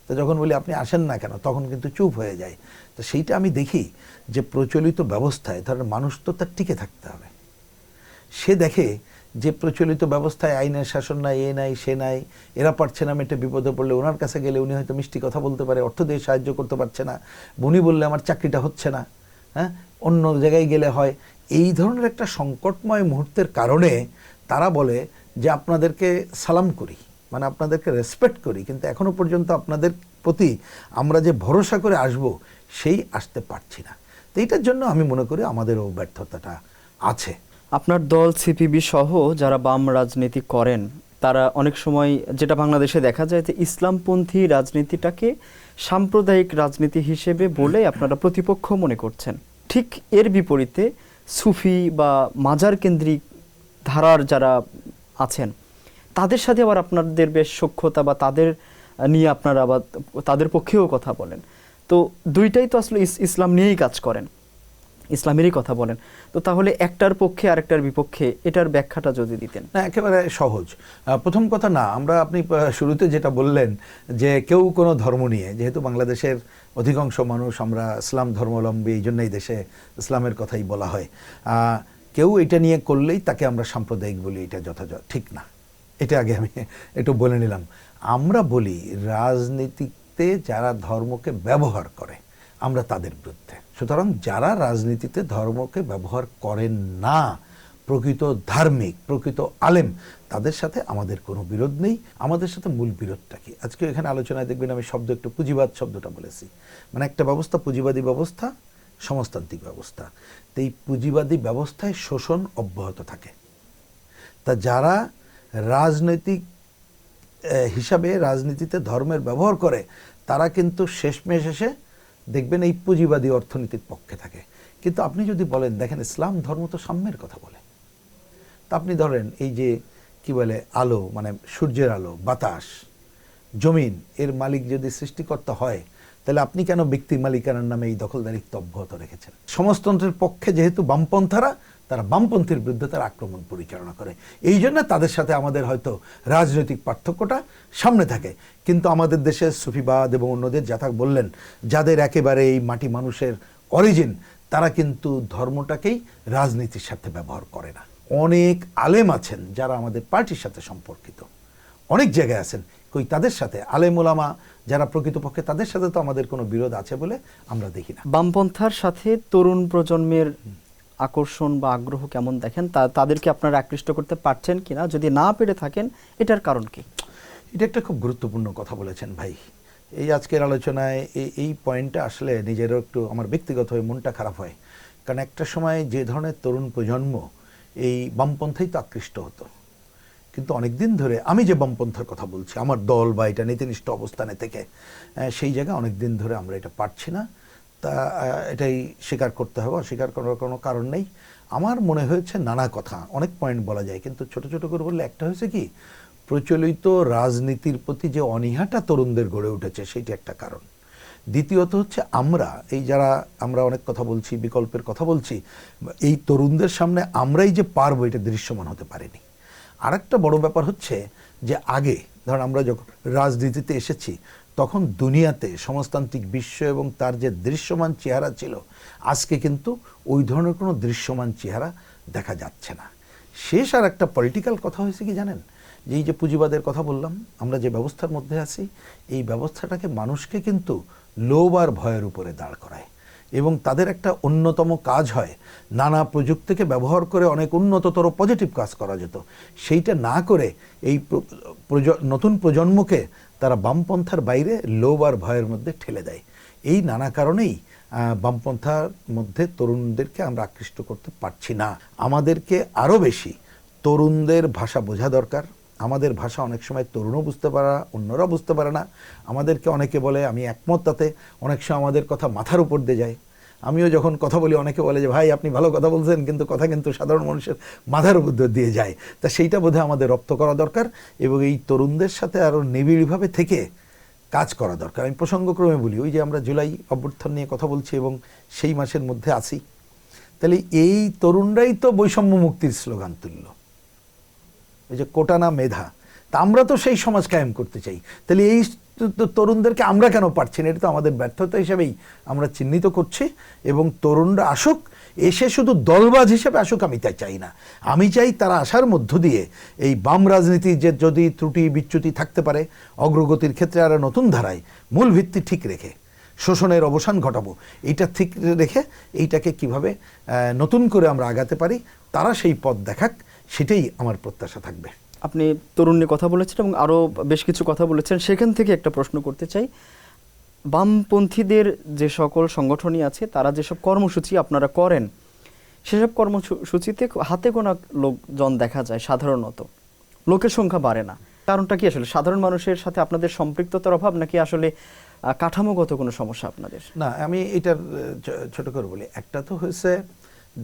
তো যখন বলি আপনি আসেন না কেন, তখন কিন্তু চুপ হয়ে যায়। তো সেইটা আমি দেখি যে প্রচলিত ব্যবস্থায় ধরেন মানুষ তো তার টিকে থাকতে হবে। সে দেখে যে প্রচলিত ব্যবস্থায় আইনের শাসন নাই, এ নাই সে নাই, এরা পারছে না মেটে, বিপদে পড়লে ওনার কাছে গেলে উনি হয়তো মিষ্টি কথা বলতে পারে, অর্থ দিয়ে সাহায্য করতে পারছে না, উনি বললে আমার চাকরিটা হচ্ছে না, হ্যাঁ অন্য জায়গায় গেলে হয়। এই ধরনের একটা সংকটময় মুহূর্তের কারণে তারা বলে যে আপনাদেরকে সালাম করি, মানে আপনাদেরকে রেসপেক্ট করি, কিন্তু এখনো পর্যন্ত আপনাদের প্রতি আমরা যে ভরসা করে আসব সেই আসতে পারছি না। তো এইটার জন্য আমি মনে করি আমাদেরও ব্যর্থতাটা আছে। আপনার দল সিপিবি সহ যারা বাম রাজনীতি করেন তারা অনেক সময়, যেটা বাংলাদেশে দেখা যায়, যে ইসলামপন্থী রাজনীতিটাকে সাম্প্রদায়িক রাজনীতি হিসেবে বলে আপনারা প্রতিপক্ষ মনে করছেন। ঠিক এর বিপরীতে সুফি বা মাজার কেন্দ্রিক ধারার যারা আছেন তাদের সাথে আবার আপনাদের বেশ সখ্যতা, বা তাদের নিয়ে আপনারা আবার তাদের পক্ষেও কথা বলেন। তো দুইটাই তো আসলে ইসলাম নিয়েই কাজ করেন, ইসলামেরই কথা বলেন। তো তাহলে একটার পক্ষে আরেকটার বিপক্ষে, এটার ব্যাখ্যাটা যদি দিতেন। না, একেবারে সহজ। প্রথম কথা, না আমরা আপনি শুরুতে যেটা বললেন যে কেউ কোনো ধর্ম নিয়ে, যেহেতু বাংলাদেশের অধিকাংশ মানুষ আমরা ইসলাম ধর্মাবলম্বী, এই জন্যই দেশে ইসলামের কথাই বলা হয়, কেউ এটা নিয়ে করলেই তাকে আমরা সাম্প্রদায়িক বলি, এটা যথাযথ ঠিক না। এটা আগে আমি একটু বলে নিলাম। আমরা বলি রাজনীতিতে যারা ধর্মকে ব্যবহার করে আমরা তাদের বিরুদ্ধে। সুতরাং যারা রাজনীতিতে ধর্মকে ব্যবহার করেন না, প্রকৃত ধার্মিক, প্রকৃত আলেম, তাদের সাথে আমাদের কোনো বিরোধ নেই। আমাদের সাথে মূল বিরোধটা কি? আজকে এখানে আলোচনায় দেখবেন আমি একটু পুঁজিবাদ শব্দটা বলেছি। মানে একটা ব্যবস্থা পুঁজিবাদী ব্যবস্থা, সমাজতান্ত্রিক ব্যবস্থা। তো এই পুঁজিবাদী ব্যবস্থায় শোষণ অব্যাহত থাকে। তা যারা রাজনৈতিক হিসাবে রাজনীতিতে ধর্মের ব্যবহার করে তারা কিন্তু শেষমেশ এসে দেখবেন এই পুঁজিবাদী অর্থনীতির পক্ষে থাকে। কিন্তু আপনি যদি বলেন, দেখেন ইসলাম ধর্ম তো সাম্যের কথা বলে। তা আপনি ধরেন এই যে কি বলে আলো, মানে সূর্যের আলো, বাতাস, জমিন, এর মালিক যদি সৃষ্টিকর্তা হয়, তাহলে আপনি কেন ব্যক্তি মালিকানার নামে এই দখলদারিত্ব অব্যাহত রেখেছেন? সমাজতন্ত্রের পক্ষে যেহেতু বামপন্থারা, তারা বামপন্থীর বিরুদ্ধে তারা আক্রমণ পরিচালনা করে। এই জন্য তাদের সাথে আমাদের হয়তো রাজনৈতিক পার্থক্যটা সামনে থাকে। কিন্তু আমাদের দেশে সুফিবাদ এবং অন্যদের যথা বললেন, যাদের একেবারে এই মাটি মানুষের অরিজিন, তারা কিন্তু ধর্মটাকেই রাজনীতির সাথে ব্যবহার করে না। অনেক আলেম আছেন যারা আমাদের পার্টির সাথে সম্পর্কিত, অনেক জায়গায় আছেন, কই তাদের সাথে আলেম ওলামা যারা প্রকৃতপক্ষে, তাদের সাথে তো আমাদের কোনো বিরোধ আছে বলে আমরা দেখি না। বামপন্থার সাথে তরুণ প্রজন্মের আকর্ষণ বা আগ্রহ কেমন দেখেন? তাদেরকে আপনারা আকৃষ্ট করতে পারছেন কিনা? যদি না পেরে থাকেন, এটার কারণ কি? এটা একটা খুব গুরুত্বপূর্ণ কথা বলেছেন ভাই। এই আজকের আলোচনায় এই পয়েন্টটা আসলে নিজেরও একটু আমার ব্যক্তিগত হয়ে মনটা খারাপ হয়। কারণ একটা সময় যে ধরনের তরুণ প্রজন্ম এই বামপন্থাই তো আকৃষ্ট হতো, কিন্তু অনেক দিন ধরে আমি যে বামপন্থার কথা বলছি, আমার দল বা এটা নীতিনিষ্ঠ অবস্থানে থেকে সেই জায়গায় অনেক দিন ধরে আমরা এটা পারছি না। তা এটাই স্বীকার করতে হবে, অস্বীকার করার কোনো কারণ নেই। আমার মনে হয়েছে নানা কথা, অনেক পয়েন্ট বলা যায়, কিন্তু ছোট ছোট করে বললে একটা হয়েছে কি, প্রচলিত রাজনীতির প্রতি যে অনীহাটা তরুণদের গড়ে উঠেছে সেইটা একটা কারণ। দ্বিতীয়ত হচ্ছে আমরা অনেক কথা বলছি, বিকল্পের কথা বলছি, এই তরুণদের সামনে আমরাই যে পারবো এটা দৃশ্যমান হতে পারেনি। আর একটা বড় ব্যাপার হচ্ছে যে আগে ধর আমরা যখন রাজনীতিতে এসেছি তখন দুনিয়াতে সমাজতান্ত্রিক বিশ্ব এবং তার যে দৃশ্যমান চেহারা ছিল, আজকে কিন্তু ওই ধরনের কোনো দৃশ্যমান চেহারা দেখা যাচ্ছে না। শেষ আর একটা পলিটিক্যাল কথা হয়েছে কি জানেন, যে এই যে পুঁজিবাদের কথা বললাম, আমরা যে ব্যবস্থার মধ্যে আছি, এই ব্যবস্থাটাকে মানুষকে কিন্তু লোভ আর ভয়ের উপরে দাঁড় করায়। এবং তাদের একটা অন্যতম কাজ হয় নানা প্রযুক্তিকে ব্যবহার করে অনেক উন্নততর পজিটিভ কাজ করা যেত, সেইটা না করে এই নতুন প্রজন্মকে তারা বামপন্থার বাইরে লোভ আর ভয়ের মধ্যে ঠেলে দেয়। এই নানা কারণেই বামপন্থার মধ্যে তরুণদেরকে আমরা আকৃষ্ট করতে পারছি না। আমাদেরকে আরও বেশি তরুণদের ভাষা বোঝা দরকার। আমাদের ভাষা অনেক সময় তরুণও বুঝতে পারে না, অন্যরা বুঝতে পারে না। আমাদেরকে অনেকে বলে, আমি একমত তাতে, অনেক সময় আমাদের কথা মাথার উপর দিয়ে যায়। আমিও যখন কথা বলি অনেকে বলে যে ভাই আপনি ভালো কথা বলছেন, কিন্তু কথা কিন্তু সাধারণ মানুষের মাথার উপর দিয়ে যায়। তা সেইটা বোধহয় আমাদের রপ্ত করা দরকার এবং এই তরুণদের সাথে আরও নিবিড়ভাবে থেকে কাজ করা দরকার। আমি প্রসঙ্গক্রমে বলি, ওই যে আমরা জুলাই অভ্যুত্থান নিয়ে কথা বলছি এবং সেই মাসের মধ্যে আছি, তাহলে এই তরুণরাই তো বৈষম্য মুক্তির স্লোগান তুলল, ওই যে কোটা না মেধা। তা আমরা তো সেই সমাজ কায়েম করতে চাই, তাহলে এই তরুণদেরকে আমরা কেন পারছি না? এটা তো আমাদের ব্যর্থতা হিসেবেই আমরা চিহ্নিত করছি। এবং তরুণরা আসুক, এসে শুধু দলবাজ হিসেবে আসুক আমি তাই চাই না। আমি চাই তারা আসার মধ্য দিয়ে এই বাম রাজনীতির যে যদি ত্রুটি বিচ্যুতি থাকতে পারে অগ্রগতির ক্ষেত্রে, আর নতুন ধারায় মূল ভিত্তি ঠিক রেখে শোষণের অবসান ঘটাবো, এইটা ঠিক রেখে এইটাকে কিভাবে নতুন করে আমরা আগাতে পারি, তারা সেই পথ দেখাক, সেটাই আমার প্রত্যাশা থাকবে। আপনি তরুণ নিয়ে কথা বলেছেন এবং আরও বেশ কিছু কথা বলেছেন, সেখান থেকে একটা প্রশ্ন করতে চাই। বামপন্থীদের যে সকল সংগঠনই আছে, তারা যেসব কর্মসূচি আপনারা করেন, সেসব কর্মসূচিতে হাতে গোনা লোকজন দেখা যায়, সাধারণত লোকের সংখ্যা বাড়ে না। কারণটা কি আসলে? সাধারণ মানুষের সাথে আপনাদের সম্পৃক্ততার অভাব, নাকি আসলে কাঠামোগত কোনো সমস্যা আপনাদের? না, আমি এটার ছোট করে বলি। একটা তো হয়েছে,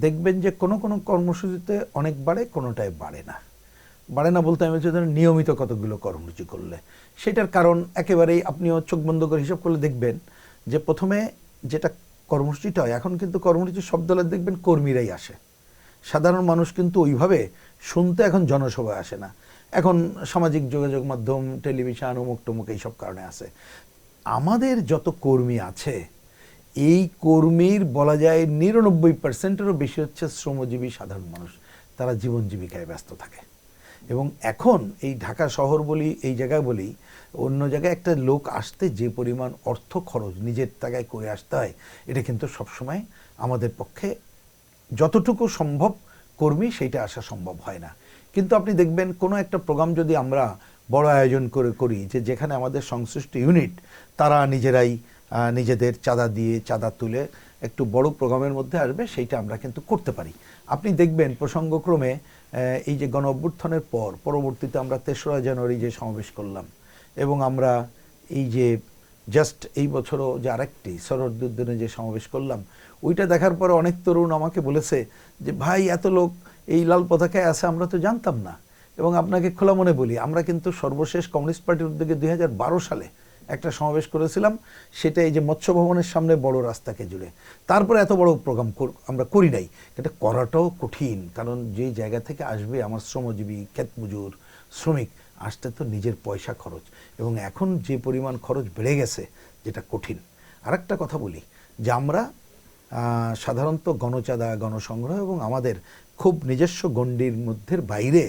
দেখবেন যে কোনো কোনো কর্মসূচিতে অনেক বাড়ে, কোনোটায় বাড়ে না। বাড়ে না বলতে আমি বলছি ধরেন নিয়মিত কতগুলো কর্মসূচি করলে সেটার কারণ একেবারেই আপনিও চোখ বন্ধ করে হিসাব করলে দেখবেন যে প্রথমে যেটা কর্মসূচিটা হয়, এখন কিন্তু কর্মসূচি সব দলের দেখবেন কর্মীরাই আসে, সাধারণ মানুষ কিন্তু ওইভাবে শুনতে এখন জনসভায় আসে না। এখন সামাজিক যোগাযোগ মাধ্যম, টেলিভিশন, অমুক টমুক এইসব কারণে আসে। আমাদের যত কর্মী আছে, এই কর্মীর বলা যায় 99%-এরও বেশি হচ্ছে শ্রমজীবী সাধারণ মানুষ। তারা জীবন জীবিকায় ব্যস্ত থাকে এবং এখন এই ঢাকা শহর বলি, এই জায়গায় বলি, অন্য জায়গায় একটা লোক আসতে যে পরিমাণ অর্থ খরচ নিজের টাকায় করে আসতে হয়, এটা কিন্তু সবসময় আমাদের পক্ষে যতটুকু সম্ভব কর্মী সেইটা আসা সম্ভব হয় না। কিন্তু আপনি দেখবেন কোনো একটা প্রোগ্রাম যদি আমরা বড় আয়োজন করে করি, যেখানে আমাদের সংশ্লিষ্ট ইউনিট তারা নিজেরাই নিজেদের চাঁদা তুলে একটু বড় প্রোগ্রামের মধ্যে আসবে, সেইটা আমরা কিন্তু করতে পারি। আপনি দেখবেন প্রসঙ্গক্রমে এই যে গণ অভ্যুত্থানের পর পরবর্তীতে আমরা ৩রা জানুয়ারি যে সমাবেশ করলাম, এবং আমরা এই যে জাস্ট এই বছরও যে আরেকটি শরৎ উদ্যানে যে সমাবেশ করলাম, ওইটা দেখার পরে অনেক তরুণ আমাকে বলেছে যে ভাই, এত লোক এই লাল পতাকায় আছে, আমরা তো জানতাম না। এবং আপনাকে খোলা মনে বলি, আমরা কিন্তু সর্বশেষ কমিউনিস্ট পার্টির উদ্যোগে ২০১২ সালে একটা সমাবেশ করেছিলাম, সেটা এই যে মৎস্য ভবনের সামনে বড় রাস্তাকে জুড়ে। তারপরে এত বড় প্রোগ্রাম আমরা করি নাই। এটা করাটাও কঠিন, কারণ যেই জায়গা থেকে আসবে আমার শ্রমজীবী ক্ষেতমজুর শ্রমিক, আসতে তো নিজের পয়সা খরচ, এবং এখন যে পরিমাণ খরচ বেড়ে গেছে, যেটা কঠিন। আরেকটা কথা বলি যে আমরা সাধারণত গণচাঁদা, গণসংগ্রহ এবং আমাদের খুব নিজস্ব গণ্ডির মধ্যে বাইরে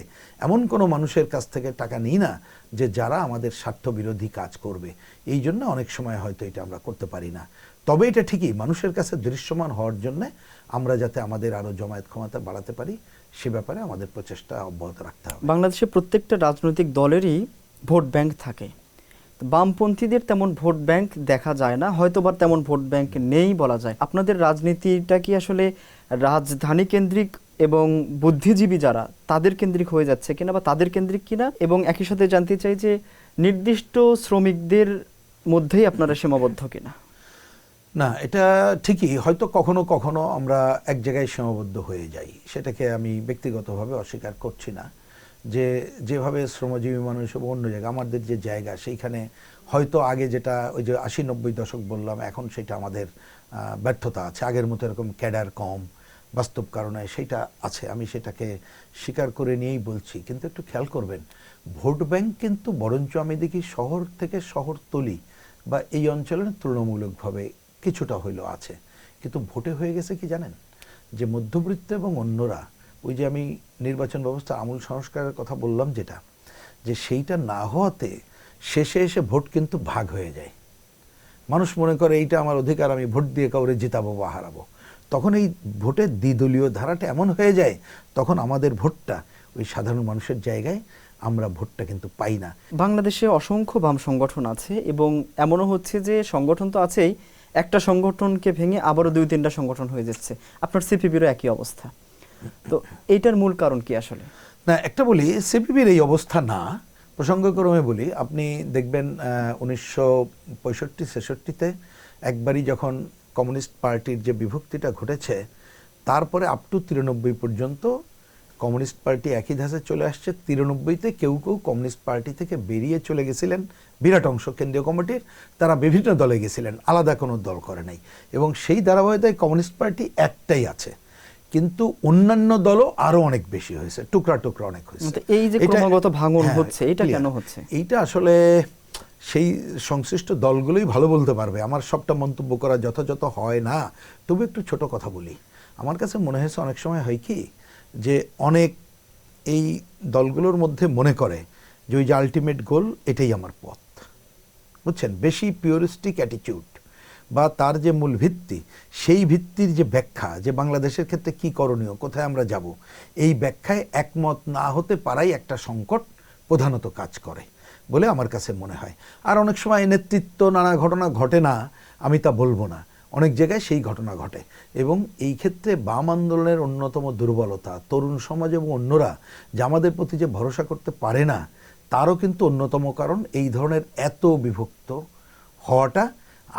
এমন কোনো মানুষের কাছ থেকে টাকা নিই না যে যারা আমাদের স্বার্থবিরোধী কাজ করবে। এই জন্য অনেক সময় হয়তো এটা আমরা করতে পারি না। তবে এটা ঠিকই মানুষের কাছে দৃশ্যমান হওয়ার জন্য আমরা যাতে আমাদের আরও জমায়েত ক্ষমতা বাড়াতে পারি, সে ব্যাপারে আমাদের প্রচেষ্টা অব্যাহত রাখতে হবে। বাংলাদেশে প্রত্যেকটা রাজনৈতিক দলেরই ভোট ব্যাংক থাকে। বামপন্থীদের তেমন ভোট ব্যাংক দেখা যায় না, হয়তো বা তেমন ভোট ব্যাংক নেই বলা যায়। আপনাদের রাজনীতিটা কি আসলে রাজধানী কেন্দ্রিক এবং বুদ্ধিজীবী যারা তাদের কেন্দ্রিক হয়ে যাচ্ছে কিনা, বা তাদের কেন্দ্রিক কিনা? এবং একই সাথে জানতে চাই যে নির্দিষ্ট শ্রমিকদের মধ্যেই আপনারা সীমাবদ্ধ কিনা? না, এটা ঠিকই, হয়তো কখনো কখনো আমরা এক জায়গায় সীমাবদ্ধ হয়ে যাই, সেটাকে আমি ব্যক্তিগতভাবে অস্বীকার করছি না। যেভাবে শ্রমজীবী মানুষ এবং অন্য জায়গা, আমাদের যে জায়গা, সেইখানে হয়তো আগে যেটা ওই যে ৮০-৯০ দশক বললাম, এখন সেটা আমাদের ব্যর্থতা আছে, আগের মতো এরকম ক্যাডার কম, বাস্তব কারণে সেইটা আছে, আমি সেটাকে স্বীকার করে নিয়েই বলছি। কিন্তু একটু খেয়াল করবেন, ভোট ব্যাংক কিন্তু বরঞ্চ আমি দেখি শহর থেকে শহরতলি বা এই অঞ্চলের তুলনামূলকভাবে কিছুটা হইলেও আছে। কিন্তু ভোটে হয়ে গেছে কি জানেন, যে মধ্যবিত্ত এবং অন্যরা, ওই যে আমি নির্বাচন ব্যবস্থা আমূল সংস্কারের কথা বললাম, যেটা যে সেইটা না হওয়াতে শেষে এসে ভোট কিন্তু ভাগ হয়ে যায়। মানুষ মনে করে এইটা আমার অধিকার, আমি ভোট দিয়ে কাউরে জিতাবো বা হারাবো। তখন এই ভোটের দ্বিদলীয় ধারাটা এমন হয়ে যায়, তখন আমাদের ভোটটা ওই সাধারণ মানুষের জায়গায় আমরা ভোটটা কিন্তু পাই না। বাংলাদেশে অসংখ্য বাম সংগঠন আছে, এবং এমনও হচ্ছে যে সংগঠন তো আছেই, একটা সংগঠনকে ভেঙে আবারও ২-৩টা সংগঠন হয়ে যাচ্ছে। আপনার সিপিবিরও একই অবস্থা। তো এইটার মূল কারণ কি আসলে? না, একটা বলি, সিপিবির এই অবস্থা না, প্রসঙ্গক্রমে বলি, আপনি দেখবেন ১৯৬৫-৬৬-তে একবারই যখন কমিউনিস্ট পার্টির যে বিভক্তিটা ঘটেছে, তারপরে আপ টু ৯৩ পর্যন্ত কমিউনিস্ট পার্টি একই ধাঁচে চলে আসছে। ৯৩-তে কেউ কেউ কমিউনিস্ট পার্টি থেকে বেরিয়ে চলে গেছিলেন, বিরাট অংশ কেন্দ্রীয় কমিটির, তারা বিভিন্ন দলে গেছিলেন, আলাদা কোনো দল করে নাই। এবং সেই ধারাবাহিকতায় কমিউনিস্ট পার্টি একটাই আছে, কিন্তু অন্যান্য দলও আরো অনেক বেশি হয়েছে, টুকরা টুকরা অনেক হয়েছে। এই যে ক্রমাগত ভাঙন হচ্ছে, এটা কেন হচ্ছে? এইটা আসলে সেই সংশ্লিষ্ট দলগুলোই ভালো বলতে পারবে, আমার সবটা মন্তব্য করা যথাযথ হয় না। তবু একটু ছোট কথা বলি, আমার কাছে মনে হয়েছে অনেক সময় হয় কি, যে অনেক এই দলগুলোর মধ্যে মনে করে যে ওই যে আলটিমেট গোল এটাই আমার পথ, বুঝছেন, বেশি পিওরিস্টিক অ্যাটিটিউড বা তার যে মূল ভিত্তি, সেই ভিত্তির যে ব্যাখ্যা, যে বাংলাদেশের ক্ষেত্রে কি করণীয়, কোথায় আমরা যাব, এই ব্যাখ্যায় একমত না হতে পারাই একটা সংকট প্রধানত কাজ করে বলে আমার কাছে মনে হয়। আর অনেক সময় নেতৃত্ব নানা ঘটনা ঘটে না, আমি তা বলবো না, অনেক জায়গায় সেই ঘটনা ঘটে। এবং এই ক্ষেত্রে বাম আন্দোলনের অন্যতম দুর্বলতা, তরুণ সমাজ এবং অন্যরা যে আমাদের প্রতি যে ভরসা করতে পারে না, তারও কিন্তু অন্যতম কারণ এই ধরনের এত বিভক্ত হওয়াটা।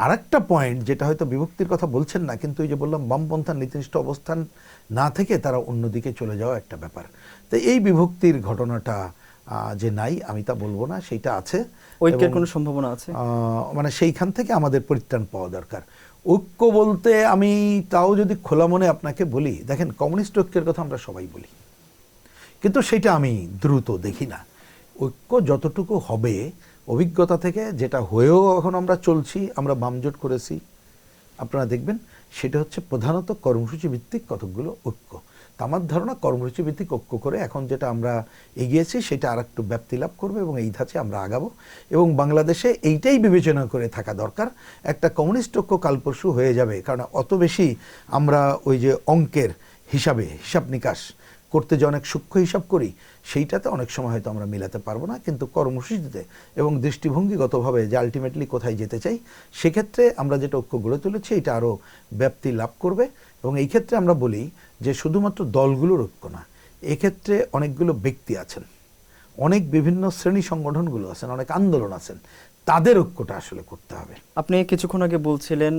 আর একটা পয়েন্ট, যেটা হয়তো বিভক্তির কথা বলছেন না, কিন্তু ওই যে বললাম বামপন্থার নীতিনিষ্ঠ অবস্থান না থেকে তারা অন্যদিকে চলে যাওয়া একটা ব্যাপার। তো এই বিভক্তির ঘটনাটা যে নাই আমি তা বলবো না, সেইটা আছে। ঐক্যের কোনো সম্ভাবনা আছে? মানে সেইখান থেকে আমাদের পরিত্রাণ পাওয়া দরকার। ঐক্য বলতে আমি তাও যদি খোলা মনে আপনাকে বলি, দেখেন কমিউনিস্ট ঐক্যের কথা আমরা সবাই বলি, কিন্তু সেটা আমি দ্রুত দেখি না। ঐক্য যতটুকু হবে অভিজ্ঞতা থেকে, যেটা হয়েও এখন আমরা চলছি, আমরা বামজোট করেছি, আপনারা দেখবেন সেটা হচ্ছে প্রধানত কর্মসূচি ভিত্তিক কতকগুলো ঐক্য। তা আমার ধারণা কর্মসূচি ভিত্তিক ঐক্য করে এখন যেটা আমরা এগিয়েছি সেটা আর একটু ব্যাপ্তি লাভ করবে এবং এই ধাঁচে আমরা আগাবো। এবং বাংলাদেশে এইটাই বিবেচনা করে থাকা দরকার, একটা কমিউনিস্ট ঐক্য কালপরশু হয়ে যাবে, কারণ অত বেশি আমরা ওই যে অঙ্কের হিসাব নিকাশ করতে যে অনেক সূক্ষ্ম হিসাব করি, সেইটাতে অনেক সময় হয়তো আমরা মিলাতে পারবো না। কিন্তু কর্মসূচিতে এবং দৃষ্টিভঙ্গিগতভাবে যে আলটিমেটলি কোথায় যেতে চাই, সেক্ষেত্রে আমরা যেটা ঐক্য গড়ে তুলেছি এটা আরও ব্যাপ্তি লাভ করবে। এবং এই ক্ষেত্রে আমরা বলি যে শুধুমাত্র দলগুলোর ঐক্য না, এক্ষেত্রে অনেকগুলো ব্যক্তি আছেন, অনেক বিভিন্ন শ্রেণী সংগঠনগুলো আছেন, অনেক আন্দোলন আছেন, তাদের ঐক্যটা আসলে করতে হবে। আপনি কিছুক্ষণ আগে বলছিলেন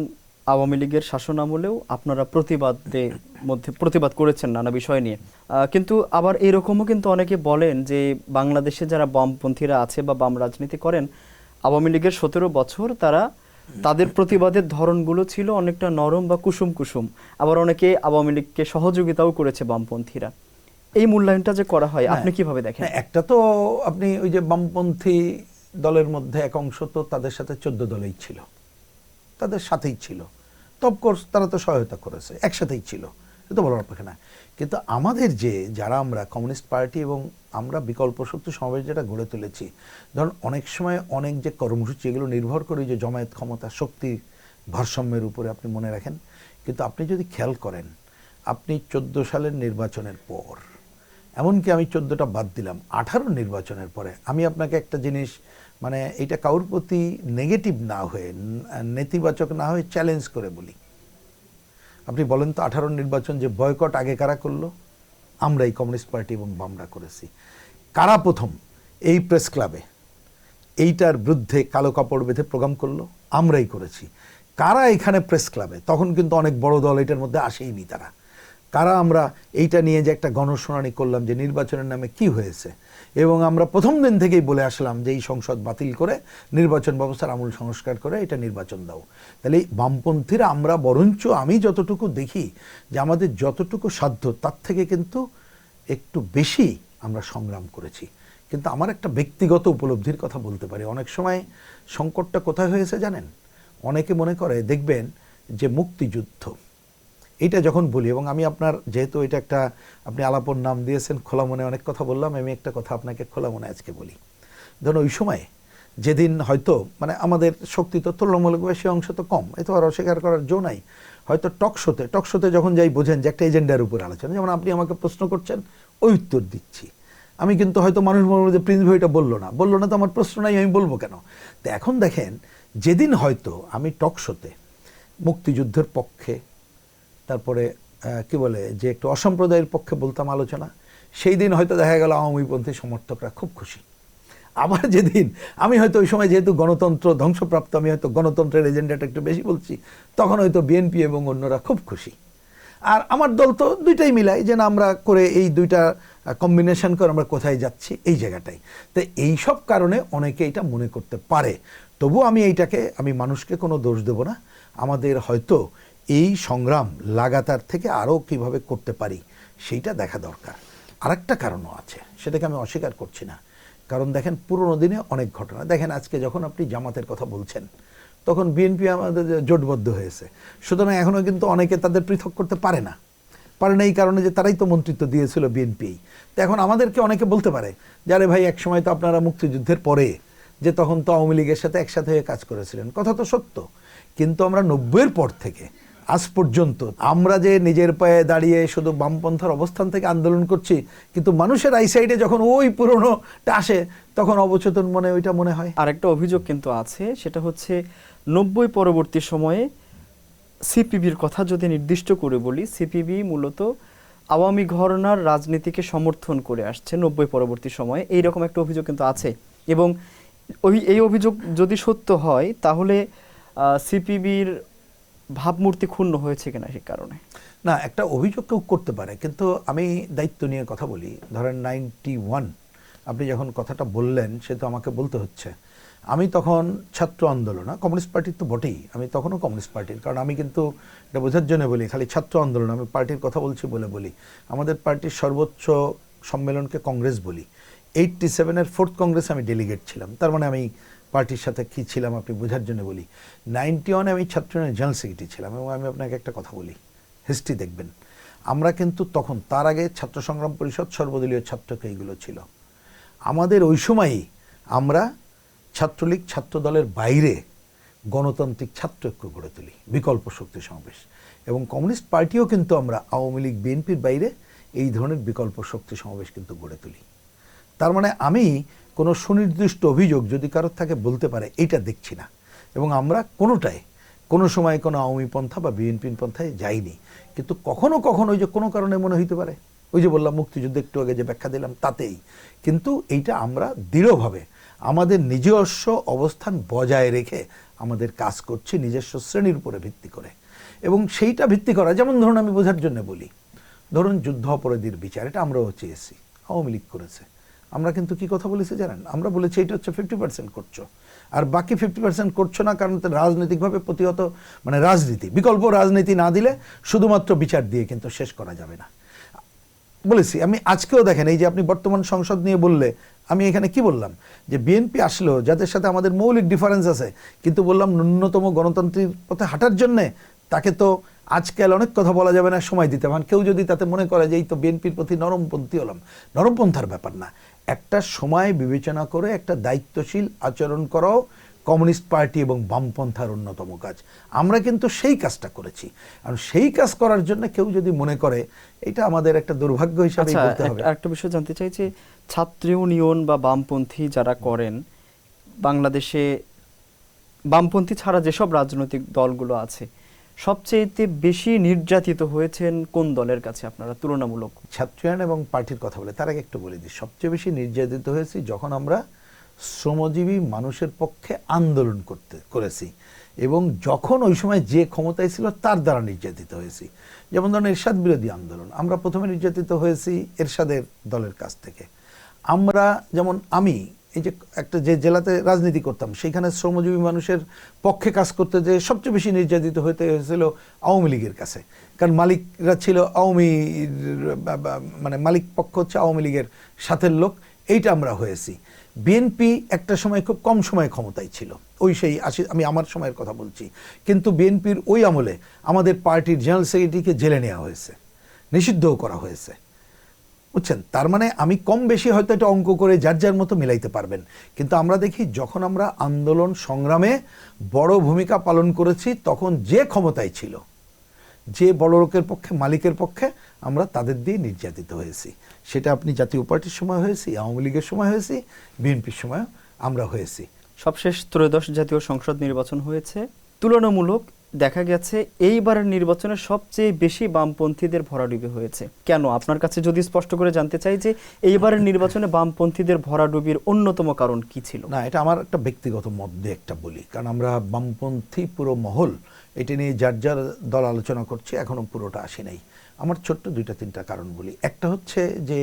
আওয়ামী লীগের শাসন আমলেও আপনারা প্রতিবাদ করেছেন নানা বিষয় নিয়ে, কিন্তু আবার এরকমও কিন্তু অনেকে বলেন যে বাংলাদেশে যারা বামপন্থীরা আছে বা বাম রাজনীতি করেন, আওয়ামী লীগের 17 বছর তাদের প্রতিবাদের ধরনগুলো ছিল অনেকটা নরম বা কুসুম কুসুম। আবার অনেকে আওয়ামী লীগকে সহযোগিতাও করেছে বামপন্থীরা। এই মূল্যায়নটা যে করা হয় আপনি কিভাবে দেখেন? একটা তো আপনি ওই যে বামপন্থী দলের মধ্যে এক অংশ তো তাদের সাথে 14 দলেই ছিল, তাদের সাথেই ছিল, তো অফকোর্স তারা তো সহায়তা করেছে, একসাথেই ছিল, এটা বলার অপেক্ষা না। কিন্তু আমাদের যারা আমরা কমিউনিস্ট পার্টি এবং আমরা বিকল্প শক্তি সমাবেশ যেটা গড়ে তুলেছি, ধরুন অনেক সময় অনেক যে কর্মসূচি এগুলো নির্ভর করে যে জমায়েত ক্ষমতা শক্তি ভারসাম্যের উপরে, আপনি মনে রাখেন। কিন্তু আপনি যদি খেয়াল করেন, আপনি 14 সালের নির্বাচনের পর, এমনকি আমি 14টা বাদ দিলাম, 18 নির্বাচনের পরে আমি আপনাকে একটা জিনিস, মানে এটা কারোর প্রতি নেগেটিভ না হয়ে, নেতিবাচক না হয়ে চ্যালেঞ্জ করে বলি, আপনি বলেন তো 18 নির্বাচন যে বয়কট আগে কারা করলো? আমরা এই কমিউনিস্ট পার্টি এবং বামরা করেছি। কারা প্রথম এই প্রেস ক্লাবে এইটার বিরুদ্ধে কালো কাপড় বেঁধে প্রোগ্রাম করলো? আমরাই করেছি। কারা এখানে প্রেস ক্লাবে, তখন কিন্তু অনেক বড় দল এটার মধ্যে আসেইনি, তারা কারা আমরা এইটা নিয়ে যে একটা গণশুনানি করলাম যে নির্বাচনের নামে কি হয়েছে, এবং আমরা প্রথম দিন থেকেই বলে আসলাম যে এই সংসদ বাতিল করে নির্বাচন ব্যবস্থার আমূল সংস্কার করে এটা নির্বাচন দাও। তাহলে বামপন্থীরা আমরা বরঞ্চ আমি যতটুকু দেখি যে আমাদের যতটুকু সাধ্য তার থেকে কিন্তু একটু বেশি আমরা সংগ্রাম করেছি। কিন্তু আমার একটা ব্যক্তিগত উপলব্ধির কথা বলতে পারি, অনেক সময় সংকটটা কোথায় হয়েছে জানেন? অনেকে মনে করে, দেখবেন যে মুক্তিযুদ্ধ এইটা যখন বলি, এবং আমি আপনার যেহেতু এটা একটা আপনি আলাপন নাম দিয়েছেন, খোলা মনে অনেক কথা বললাম, আমি একটা কথা আপনাকে খোলা মনে আজকে বলি। ধরুন ওই সময় যেদিন হয়তো মানে আমাদের শক্তি তো তুলনামূলকভাবে সে অংশ তো কম, এ তো আর অস্বীকার করার জো নাই, হয়তো টক শোতে যখন যাই বোঝেন যে একটা এজেন্ডার উপর আলোচনা, যেমন আপনি আমাকে প্রশ্ন করছেন, ওই উত্তর দিচ্ছি আমি, কিন্তু হয়তো মানুষ বলবে যে প্রিন্স ভাই এটা বললো না তো আমার প্রশ্ন নাই, আমি বলবো কেন? তো এখন দেখেন, যেদিন হয়তো আমি টক শোতে মুক্তিযুদ্ধের পক্ষে, তারপরে কি বলে যে একটু অসাম্প্রদায়ের পক্ষে বলতাম আলোচনা, সেই দিন হয়তো দেখা গেল আওয়ামীপন্থী সমর্থকরা খুব খুশি। আবার যেদিন আমি হয়তো ওই সময় যেহেতু গণতন্ত্র ধ্বংসপ্রাপ্ত, আমি হয়তো গণতন্ত্রের এজেন্ডাটা একটু বেশি বলছি, তখন হয়তো বিএনপি এবং অন্যরা খুব খুশি। আর আমার দল তো দুইটাই মিলাই, যে না আমরা করে এই দুইটা কম্বিনেশন করে আমরা কোথায় যাচ্ছি, এই জায়গাটাই। তো এই সব কারণে অনেকে এটা মনে করতে পারে। তবু আমি আমি মানুষকে কোনো দোষ দেব না, আমাদের হয়তো এই সংগ্রাম লাগাতার থেকে আরও কিভাবে করতে পারি সেইটা দেখা দরকার। আরেকটা কারণও আছে, সেটাকে আমি অস্বীকার করছি না, কারণ দেখেন পুরোনো দিনে অনেক ঘটনা, দেখেন আজকে যখন আপনি জামাতের কথা বলছেন, তখন বিএনপি আমাদের জোটবদ্ধ হয়েছে, সুতরাং এখনও কিন্তু অনেকে তাদের পৃথক করতে পারে না এই কারণে যে তারাই তো মন্ত্রিত্ব দিয়েছিল বিএনপি। তো এখন আমাদেরকে অনেকে বলতে পারে যে আরে ভাই, একসময় তো আপনারা মুক্তিযুদ্ধের পরে যে তখন তো আওয়ামী লীগের সাথে একসাথে হয়ে কাজ করেছিলেন, কথা তো সত্য, কিন্তু আমরা 90-এর পর থেকে আজ পর্যন্ত আমরা যে নিজের পায়ে দাঁড়িয়ে শুধু বামপন্থার অবস্থান থেকে আন্দোলন করছি, কিন্তু মানুষের আইসাইডে যখন ওই পুরনোটা আসে তখন অবচেতন মনে ওইটা মনে হয়। আরেকটা অভিযোগ কিন্তু আছে, সেটা হচ্ছে 90 পরবর্তী সময়ে সিপিবির কথা যদি নির্দিষ্ট করে বলি, সিপিবি মূলত আওয়ামী ঘরানার রাজনীতিকে সমর্থন করে আসছে 90 পরবর্তী সময়ে, এইরকম একটা অভিযোগ কিন্তু আছে। এবং এই অভিযোগ যদি সত্য হয়, তাহলে সিপিবির ভাবমূর্তি ক্ষুণ্ণ হয়েছে কিনা সে কারণে? না, একটা অভিযোগ কেউ করতে পারে, কিন্তু আমি দায়িত্ব নিয়ে কথা বলি। ধরেন 91 আপনি যখন কথাটা বললেন, সে তো আমাকে বলতে হচ্ছে, আমি তখন ছাত্র আন্দোলন, কমিউনিস্ট পার্টির তো বটেই, আমি তখনও কমিউনিস্ট পার্টির, কারণ আমি কিন্তু এটা বোঝার জন্য বলি, খালি ছাত্র আন্দোলন আমি পার্টির কথা বলছি বলি, আমাদের পার্টির সর্বোচ্চ সম্মেলনকে কংগ্রেস বলি। 87-এর 4th কংগ্রেসে আমি ডেলিগেট ছিলাম, তার মানে আমি পার্টির সাথে কি ছিলাম আপনি বোঝার জন্য বলি। 91 আমি ছাত্র ইউনিয়নের জেনারেল সেক্রেটারি ছিলাম, এবং আমি আপনাকে একটা কথা বলি, হিস্ট্রি দেখবেন, আমরা কিন্তু তখন, তার আগে ছাত্র সংগ্রাম পরিষদ, সর্বদলীয় ছাত্রকে এইগুলো ছিল। আমাদের ওই সময়ই আমরা ছাত্রলীগ ছাত্র দলের বাইরে গণতান্ত্রিক ছাত্র ঐক্য গড়ে তুলি, বিকল্প শক্তি সমাবেশ, এবং কমিউনিস্ট পার্টিও কিন্তু আমরা আওয়ামী লীগ বিএনপির বাইরে এই ধরনের বিকল্প শক্তি সমাবেশ কিন্তু গড়ে তুলি। তার মানে আমি কোনো সুনির্দিষ্ট অভিযোগ যদি কারোর থাকে বলতে পারে এইটা দেখছি না, এবং আমরা কোনোটাই কোনো সময় কোনো আওয়ামী পন্থা বা বিএনপি পন্থায় যাইনি। কিন্তু কখনো কখনো ওই যে কোনো কারণে মনে হইতে পারে, ওই যে বললাম মুক্তিযুদ্ধ একটু আগে যে ব্যাখ্যা দিলাম তাতেই, কিন্তু এইটা আমরা দৃঢ়ভাবে আমাদের নিজস্ব অবস্থান বজায় রেখে আমাদের কাজ করছি, নিজস্ব শ্রেণীর উপরে ভিত্তি করে। এবং সেইটা ভিত্তি করা, যেমন ধরুন আমি বোঝার জন্য বলি, ধরুন যুদ্ধ অপরাধীর বিচার, এটা আমরাও চেয়েছি, আওয়ামী লীগ করেছে। আমরা কিন্তু কি কথা বলেছি জানেন, আমরা বলেছি এটা হচ্ছে 50% করছো, আর বাকি 50% করছো না কারণ রাজনৈতিকভাবে প্রতিহত, মানে রাজনীতি, বিকল্প রাজনীতি না দিলে শুধুমাত্র বিচার দিয়ে কিন্তু শেষ করা যাবে না বলেছি। আমি আজকেও দেখেন, এই যে আপনি বর্তমান সংসদ নিয়ে বললে, আমি এখানে কি বললাম যে বিএনপি আসলো যাদের সাথে আমাদের মৌলিক ডিফারেন্স আছে, কিন্তু বললাম ন্যূনতম গণতান্ত্রিক পথে হাঁটার জন্যে তাকে তো আজকাল অনেক কথা বলা যাবে না, সময় দিতে পারেন। কেউ যদি তাতে মনে করে যে এই তো বিএনপির প্রতি নরমপন্থী হলাম, নরমপন্থার ব্যাপার না, একটা সময় বিবেচনা করে একটা দায়িত্বশীল আচরণ করাও কমিউনিস্ট পার্টি এবং বামপন্থার অন্যতম কাজ। আমরা কিন্তু সেই কাজটা করেছি, আর সেই কাজ করার জন্য কেউ যদি মনে করে, এটা আমাদের একটা দুর্ভাগ্য হিসাবে বলতে হবে। একটা বিষয় জানতে চাই যে ছাত্র ইউনিয়ন বা বামপন্থী যারা করেন, বাংলাদেশে বামপন্থী ছাড়া যেসব রাজনৈতিক দলগুলো আছে, সবচেয়ে বেশি নির্যাতিত হয়েছেন কোন দলের কাছে আপনারা তুলনামূলক? ছাত্র ইউনিয়ন এবং পার্টির কথা বলে তার আগে একটু বলে দিই, সবচেয়ে বেশি নির্যাতিত হয়েছি যখন আমরা শ্রমজীবী মানুষের পক্ষে আন্দোলন করেছি, এবং যখন ওই সময় যে ক্ষমতায় ছিল তার দ্বারা নির্যাতিত হয়েছি। যেমন ধরুন এরশাদ বিরোধী আন্দোলন, আমরা প্রথমে নির্যাতিত হয়েছি এরশাদের দলের কাছ থেকে। আমরা যেমন, আমি এই যে একটা যে জেলাতে রাজনীতি করতাম, সেখানে শ্রমজীবী মানুষের পক্ষে কাজ করতে যে সবচেয়ে বেশি নির্যাতিত হতে হয়েছিল আওয়ামী লীগের কাছে, কারণ মালিকরা ছিল আওয়ামী, মানে মালিক পক্ষ হচ্ছে আওয়ামী লীগের সাথের লোক, এইটা আমরা হয়েছি। বিএনপি একটা সময় খুব কম সময় ক্ষমতায় ছিল, ওই সেই আমি আমার সময়ের কথা বলছি, কিন্তু বিএনপির ওই আমলে আমাদের পার্টির জেনারেল সেক্রেটারিকে জেলে নেওয়া হয়েছে, নিষিদ্ধও করা হয়েছে, বুঝছেন। তার মানে আমি কম বেশি হয়তো এটা অঙ্ক করে যার যার মতো মিলাইতে পারবেন, কিন্তু আমরা দেখি যখন আমরা আন্দোলন সংগ্রামে বড় ভূমিকা পালন করেছি, তখন যে ক্ষমতায় ছিল, যে বড় লোকের পক্ষে, মালিকের পক্ষে, আমরা তাদের দিয়ে নির্যাতিত হয়েছি। সেটা আপনি জাতীয় পার্টির সময় হয়েছি, আওয়ামী লীগের সময় হয়েছি, বিএনপির সময় আমরা হয়েছি। সবশেষ ত্রয়োদশ জাতীয় সংসদ নির্বাচন হয়েছে, তুলনামূলক দেখা গেছে এইবারের নির্বাচনে সবচেয়ে বেশি বামপন্থীদের ভরাডুবি হয়েছে। কেন, আপনার কাছে যদি স্পষ্ট করে জানতে চাই যে এইবারের নির্বাচনে বামপন্থীদের ভরাডুবির অন্যতম কারণ কি ছিল? না, এটা আমার একটা ব্যক্তিগত মত দিয়ে একটা বলি, কারণ আমরা বামপন্থী পুরো মহল এটা নিয়ে যার যার দল আলোচনা করছি, এখনো পুরোটা আসে নাই। আমার ছোট্ট 2-3টা কারণ বলি। একটা হচ্ছে যে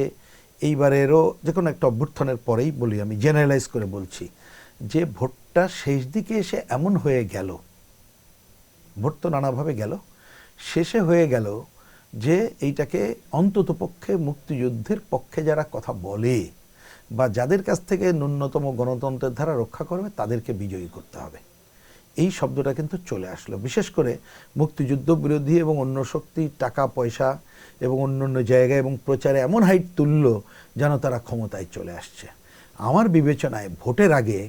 এইবারেরও যে কোনো একটা অভ্যুত্থানের পরেই বলি, আমি জেনারেলাইজ করে বলছি, যে ভোটটা শেষ দিকে এসে এমন হয়ে গেল, ভোট তো নানাভাবে গেল, শেষে হয়ে গেল যে এইটাকে অন্তত পক্ষে মুক্তিযুদ্ধের পক্ষে যারা কথা বলে বা যাদের কাছ থেকে ন্যূনতম গণতন্ত্রের ধারা রক্ষা করবে, তাদেরকে বিজয়ী করতে হবে, এই শব্দটা কিন্তু চলে আসলো। বিশেষ করে মুক্তিযুদ্ধ বিরোধী এবং অন্য শক্তি টাকা পয়সা এবং অন্য জায়গায় এবং প্রচারে এমন হাইট তুলল যেন তারা ক্ষমতায় চলে আসছে। আমার বিবেচনায় ভোটের আগে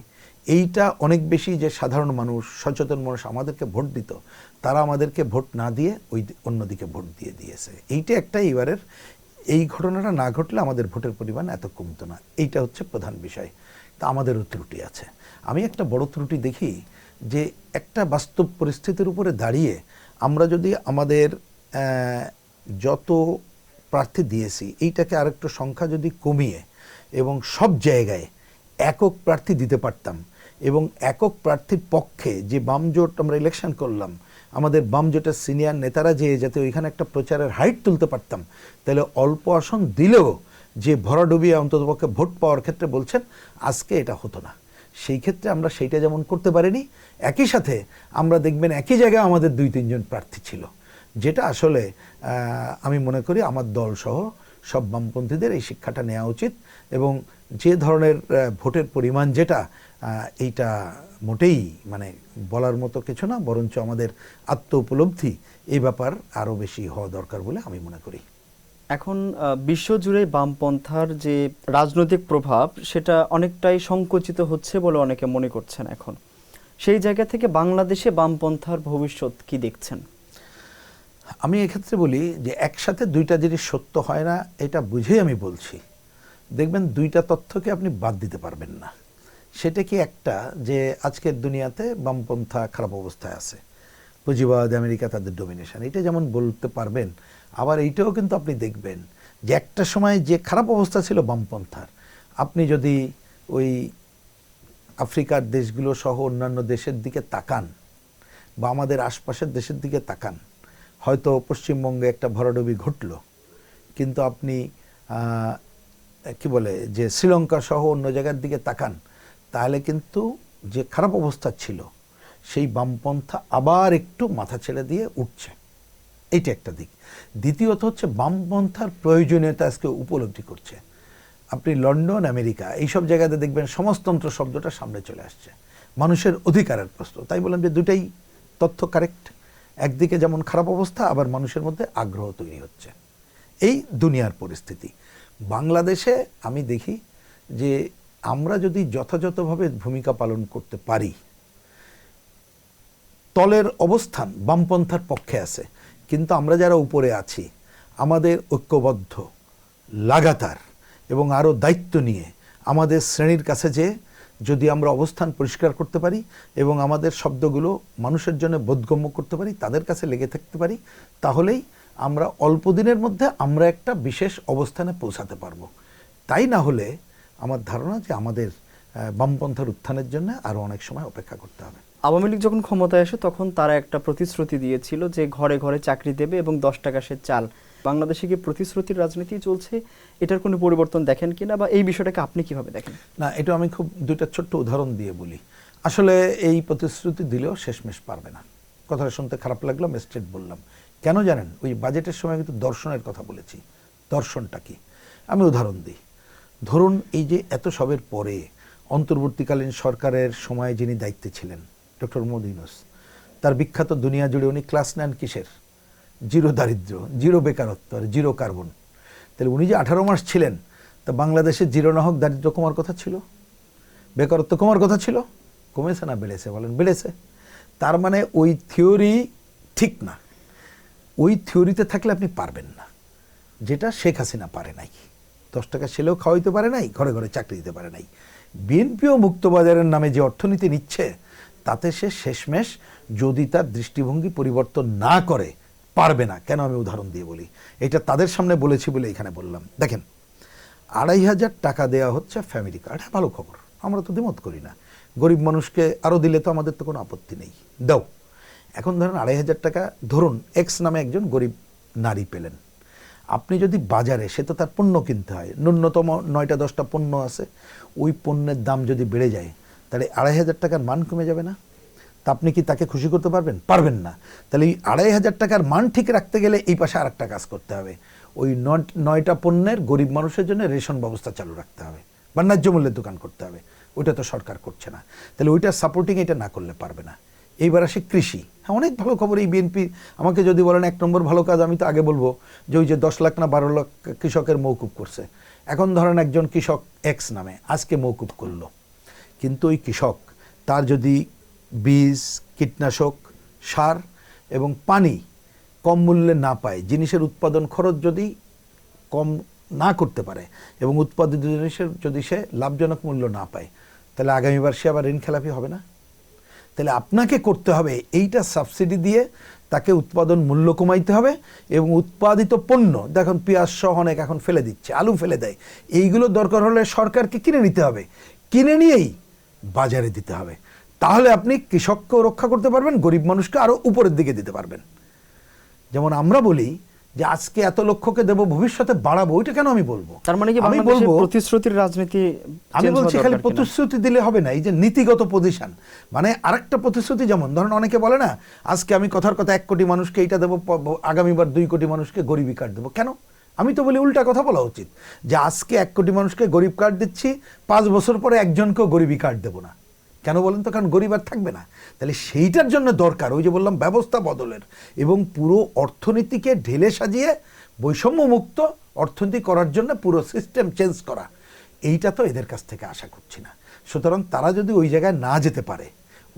এইটা অনেক বেশি, যে সাধারণ মানুষ, সচেতন মানুষ আমাদেরকে ভোট দিত, তারা আমাদেরকে ভোট না দিয়ে ওই অন্যদিকে ভোট দিয়ে দিয়েছে। এইটা একটা, এবারের এই ঘটনাটা না ঘটলে আমাদের ভোটের পরিমাণ এত কমতো না, এইটা হচ্ছে প্রধান বিষয়। তা আমাদেরও ত্রুটি আছে। আমি একটা বড় ত্রুটি দেখি যে একটা বাস্তব পরিস্থিতির উপরে দাঁড়িয়ে আমরা যদি আমাদের যত প্রার্থী দিয়েছি এইটাকে আরেকটু সংখ্যা যদি কমিয়ে এবং সব জায়গায় একক প্রার্থী দিতে পারতাম, এবং একক প্রার্থীর পক্ষে যে বামজোট আমরা ইলেকশন করলাম, আমাদের বামজোটের সিনিয়র নেতারা যাতে ওইখানে একটা প্রচারের হাইট তুলতে পারতাম, তাহলে অল্প আসন দিলেও যে ভরাডুবিয়ে অন্ততপক্ষে ভোট পাওয়ার ক্ষেত্রে বলছেন, আজকে এটা হতো না। সেই ক্ষেত্রে আমরা সেইটা যেমন করতে পারিনি, একই সাথে আমরা দেখবেন একই জায়গায় আমাদের 2-3 জন প্রার্থী ছিল, যেটা আসলে আমি মনে করি আমার দলসহ সব বামপন্থীদের এই শিক্ষাটা নেওয়া উচিত, এবং যে ধরনের ভোটের পরিমাণ যেটা এইটা মোটেই মানে বলার মতো কিছু না, বরঞ্চ আমাদের আত্ম উপলব্ধি এই ব্যাপার আরও বেশি হওয়া দরকার বলে আমি মনে করি। এখন বিশ্বজুড়ে বামপন্থার যে রাজনৈতিক প্রভাব সেটা অনেকটাই সংকুচিত হচ্ছে বলে অনেকে মনে করছেন এখন। সেই জায়গা থেকে বাংলাদেশে বামপন্থার ভবিষ্যৎ কি দেখছেন? আমি এক্ষেত্রে বলি যে একসাথে দুইটা জিনিস সত্য হয় না, এটা বুঝেই আমি বলছি। দেখবেন দুইটা তথ্যকে আপনি বাদ দিতে পারবেন না। সেটা কি একটা, যে আজকের দুনিয়াতে বামপন্থা খারাপ অবস্থায় আছে, পুঁজিবাদ, আমেরিকা তাদের ডোমিনেশন, এটা যেমন বলতে পারবেন, আবার এইটাও কিন্তু আপনি দেখবেন যে একটা সময় যে খারাপ অবস্থা ছিল বামপন্থার, আপনি যদি ওই আফ্রিকার দেশগুলো সহ অন্যান্য দেশের দিকে তাকান বা আমাদের আশপাশের দেশের দিকে তাকান, হয়তো পশ্চিমবঙ্গে একটা ভরাডুবি ঘটল, কিন্তু আপনি কি বলে যে শ্রীলঙ্কা সহ অন্য জায়গার দিকে তাকান, তাহলে কিন্তু যে খারাপ অবস্থা ছিল সেই বামপন্থা আবার একটু মাথা ছেড়ে দিয়ে উঠছে। এইটা একটা দিক। দ্বিতীয়ত হচ্ছে বামপন্থার প্রয়োজনীয়তা আজকে উপলব্ধি করছে। আপনি লন্ডন, আমেরিকা এইসব জায়গাতে দেখবেন সমাজতন্ত্র শব্দটা সামনে চলে আসছে, মানুষের অধিকারের প্রশ্ন। তাই বললাম যে দুটাই তথ্য কারেক্ট। একদিকে যেমন খারাপ অবস্থা, আবার মানুষের মধ্যে আগ্রহ তৈরি হচ্ছে। এই দুনিয়ার পরিস্থিতি। বাংলাদেশে আমি দেখি যে আমরা যদি যথাযথভাবে ভূমিকা পালন করতে পারি, তলের অবস্থান বামপন্থার পক্ষে আছে, কিন্তু আমরা যারা উপরে আছি আমাদের ঐক্যবদ্ধ, লাগাতার এবং আরও দায়িত্ব নিয়ে আমাদের শ্রেণীর কাছে যে যদি আমরা অবস্থান পরিষ্কার করতে পারি এবং আমাদের শব্দগুলো মানুষের জন্য বোধগম্য করতে পারি, তাদের কাছে লেগে থাকতে পারি, তাহলেই আমরা অল্প দিনের মধ্যে আমরা একটা বিশেষ অবস্থানে পৌঁছাতে পারবো। তাই না হলে আমার ধারণা যে আমাদের বামপন্থার উত্থানের জন্য আরও অনেক সময় অপেক্ষা করতে হবে। আওয়ামী লীগ যখন ক্ষমতায় আসে তখন তারা একটা প্রতিশ্রুতি দিয়েছিল যে ঘরে ঘরে চাকরি দেবে এবং 10 টাকা সে চাল। বাংলাদেশে কি প্রতিশ্রুতির রাজনীতি চলছে? এটার কোনো পরিবর্তন দেখেন কিনা, বা এই বিষয়টাকে আপনি কিভাবে দেখেন? না, এটা আমি খুব দুইটা ছোট্ট উদাহরণ দিয়ে বলি। আসলে এই প্রতিশ্রুতি দিলেও শেষমেশ পারবে না। কথাটা শুনতে খারাপ লাগলো, আমি স্ট্রেট বললাম। কেন জানেন? ওই বাজেটের সময় কিন্তু দর্শনের কথা বলেছি। দর্শনটা কি? আমি উদাহরণ দিই। ধরুন এই যে এত সবের পরে অন্তর্বর্তীকালীন সরকারের সময় যিনি দায়িত্বে ছিলেন, ডক্টর মোহাম্মদ ইউনূস, তার বিখ্যাত দুনিয়া জুড়ে উনি ক্লাস নেন কিসের? জিরো দারিদ্র্য, জিরো বেকারত্ব, আর জিরো কার্বন। তাহলে উনি যে 18 মাস ছিলেন, তা বাংলাদেশে জিরো না হোক দারিদ্র্য কমার কথা ছিল, বেকারত্ব কমার কথা ছিল। কমেছে না বেড়েছে? বলেন বেড়েছে। তার মানে ওই থিওরি ঠিক না। ওই থিওরিতে থাকলে আপনি পারবেন না, যেটা শেখ হাসিনা পারে নাই। 10 টাকা ছেলেও খাওয়াইতে পারে নাই, ঘরে ঘরে চাকরি দিতে পারে নাই। বিএনপিও মুক্তবাজারের নামে যে অর্থনীতি নিচ্ছে, তাতে সে শেষমেশ যদি তার দৃষ্টিভঙ্গি পরিবর্তন না করে পারবে না। কেন? আমি উদাহরণ দিয়ে বলি। এটা তাদের সামনে বলেছি বলে এখানে বললাম। দেখেন, 2,500 টাকা দেওয়া হচ্ছে ফ্যামিলি কার্ড। হ্যাঁ, ভালো খবর, আমরা তো দ্বিমত করি না। গরিব মানুষকে আরও দিলে তো আমাদের তো কোনো আপত্তি নেই, দাও। এখন ধরুন 2,500 টাকা ধরুন এক্স নামে একজন গরিব নারী পেলেন। আপনি যদি বাজারে, সে তো তার পণ্য কিনতে হয়, ন্যূনতম 9টা-10টা পণ্য আছে, ওই পণ্যের দাম যদি বেড়ে যায়, তাহলে 2,500 টাকার মান কমে যাবে না? তা আপনি কি তাকে খুশি করতে পারবেন? পারবেন না। তাহলে এই 2,500 টাকার মান ঠিক রাখতে গেলে এই পাশে আর একটা কাজ করতে হবে। ওই 9টা পণ্যের গরিব মানুষের জন্য রেশন ব্যবস্থা চালু রাখতে হবে বা ন্যায্য মূল্যের দোকান করতে হবে। ওইটা তো সরকার করছে না। তাহলে ওইটা সাপোর্টিং এটা না করলে পারবে না। এইবার আসে কৃষি। হ্যাঁ, অনেক ভালো খবর। এই বিএনপি আমাকে যদি বলেন 1 নম্বর ভালো কাজ, আমি তো আগে বলবো যে ওই যে 10 লাখ না 12 লাখ কৃষকের মৌকুব করছে। এখন ধরেন একজন কৃষক এক্স নামে আজকে মৌকুব করলো, কিন্তু ওই কৃষক তার যদি বীজ, কীটনাশক, সার এবং পানি কম মূল্যে না পায়, জিনিসের উৎপাদন খরচ যদি কম না করতে পারে এবং উৎপাদিত জিনিসের যদি সে লাভজনক মূল্য না পায়, তাহলে আগামীবার সে আবার ঋণ খেলাপি হবে না? তাহলে আপনাকে করতে হবে এইটা সাবসিডি দিয়ে তাকে উৎপাদন মূল্য কমাইতে হবে এবং উৎপাদিত পণ্য, দেখুন পেঁয়াজ সহ অনেক এখন ফেলে দিচ্ছে, আলু ফেলে দেয়, এইগুলো দরকার হলে সরকারকে কিনে নিতে হবে, কিনে নিয়েই বাজারে দিতে হবে। তাহলে আপনি কৃষককেও রক্ষা করতে পারবেন, গরিব মানুষকে আরো উপরের দিকে দিতে পারবেন। যেমন আমরা বলি যে আজকে এত লক্ষকে দেব, ভবিষ্যতে বাড়াবো, ওইটা কেন আমি বলবো? তার মানে কি আমি বাংলাদেশে বলবো প্রতিশ্রুতির রাজনীতি আমি বলছি খালি প্রতিশ্রুতি দিলে হবে না, এই যে নীতিগত পজিশন, মানে আরেকটা প্রতিশ্রুতি। যেমন ধরুন অনেকে বলে না, আজকে আমি কথার কথা 1 কোটি মানুষকে এইটা দেবো, আগামীবার 2 কোটি মানুষকে গরিবী কার্ড দেবো। কেন? আমি তো বলি উল্টা কথা বলা উচিত, যে আজকে 1 কোটি মানুষকে গরিব কার্ড দিচ্ছি, 5 বছর পরে একজনকেও গরিবী কার্ড দেবো না। কেন বলেন তো? কারণ গরিব আর থাকবে না। তাহলে সেইটার জন্য দরকার ওই যে বললাম ব্যবস্থা বদলের, এবং পুরো অর্থনীতিকে ঢেলে সাজিয়ে বৈষম্যমুক্ত অর্থনীতি করার জন্য পুরো সিস্টেম চেঞ্জ করা। এইটা তো এদের কাছ থেকে আশা করছি না। সুতরাং তারা যদি ওই জায়গায় না যেতে পারে,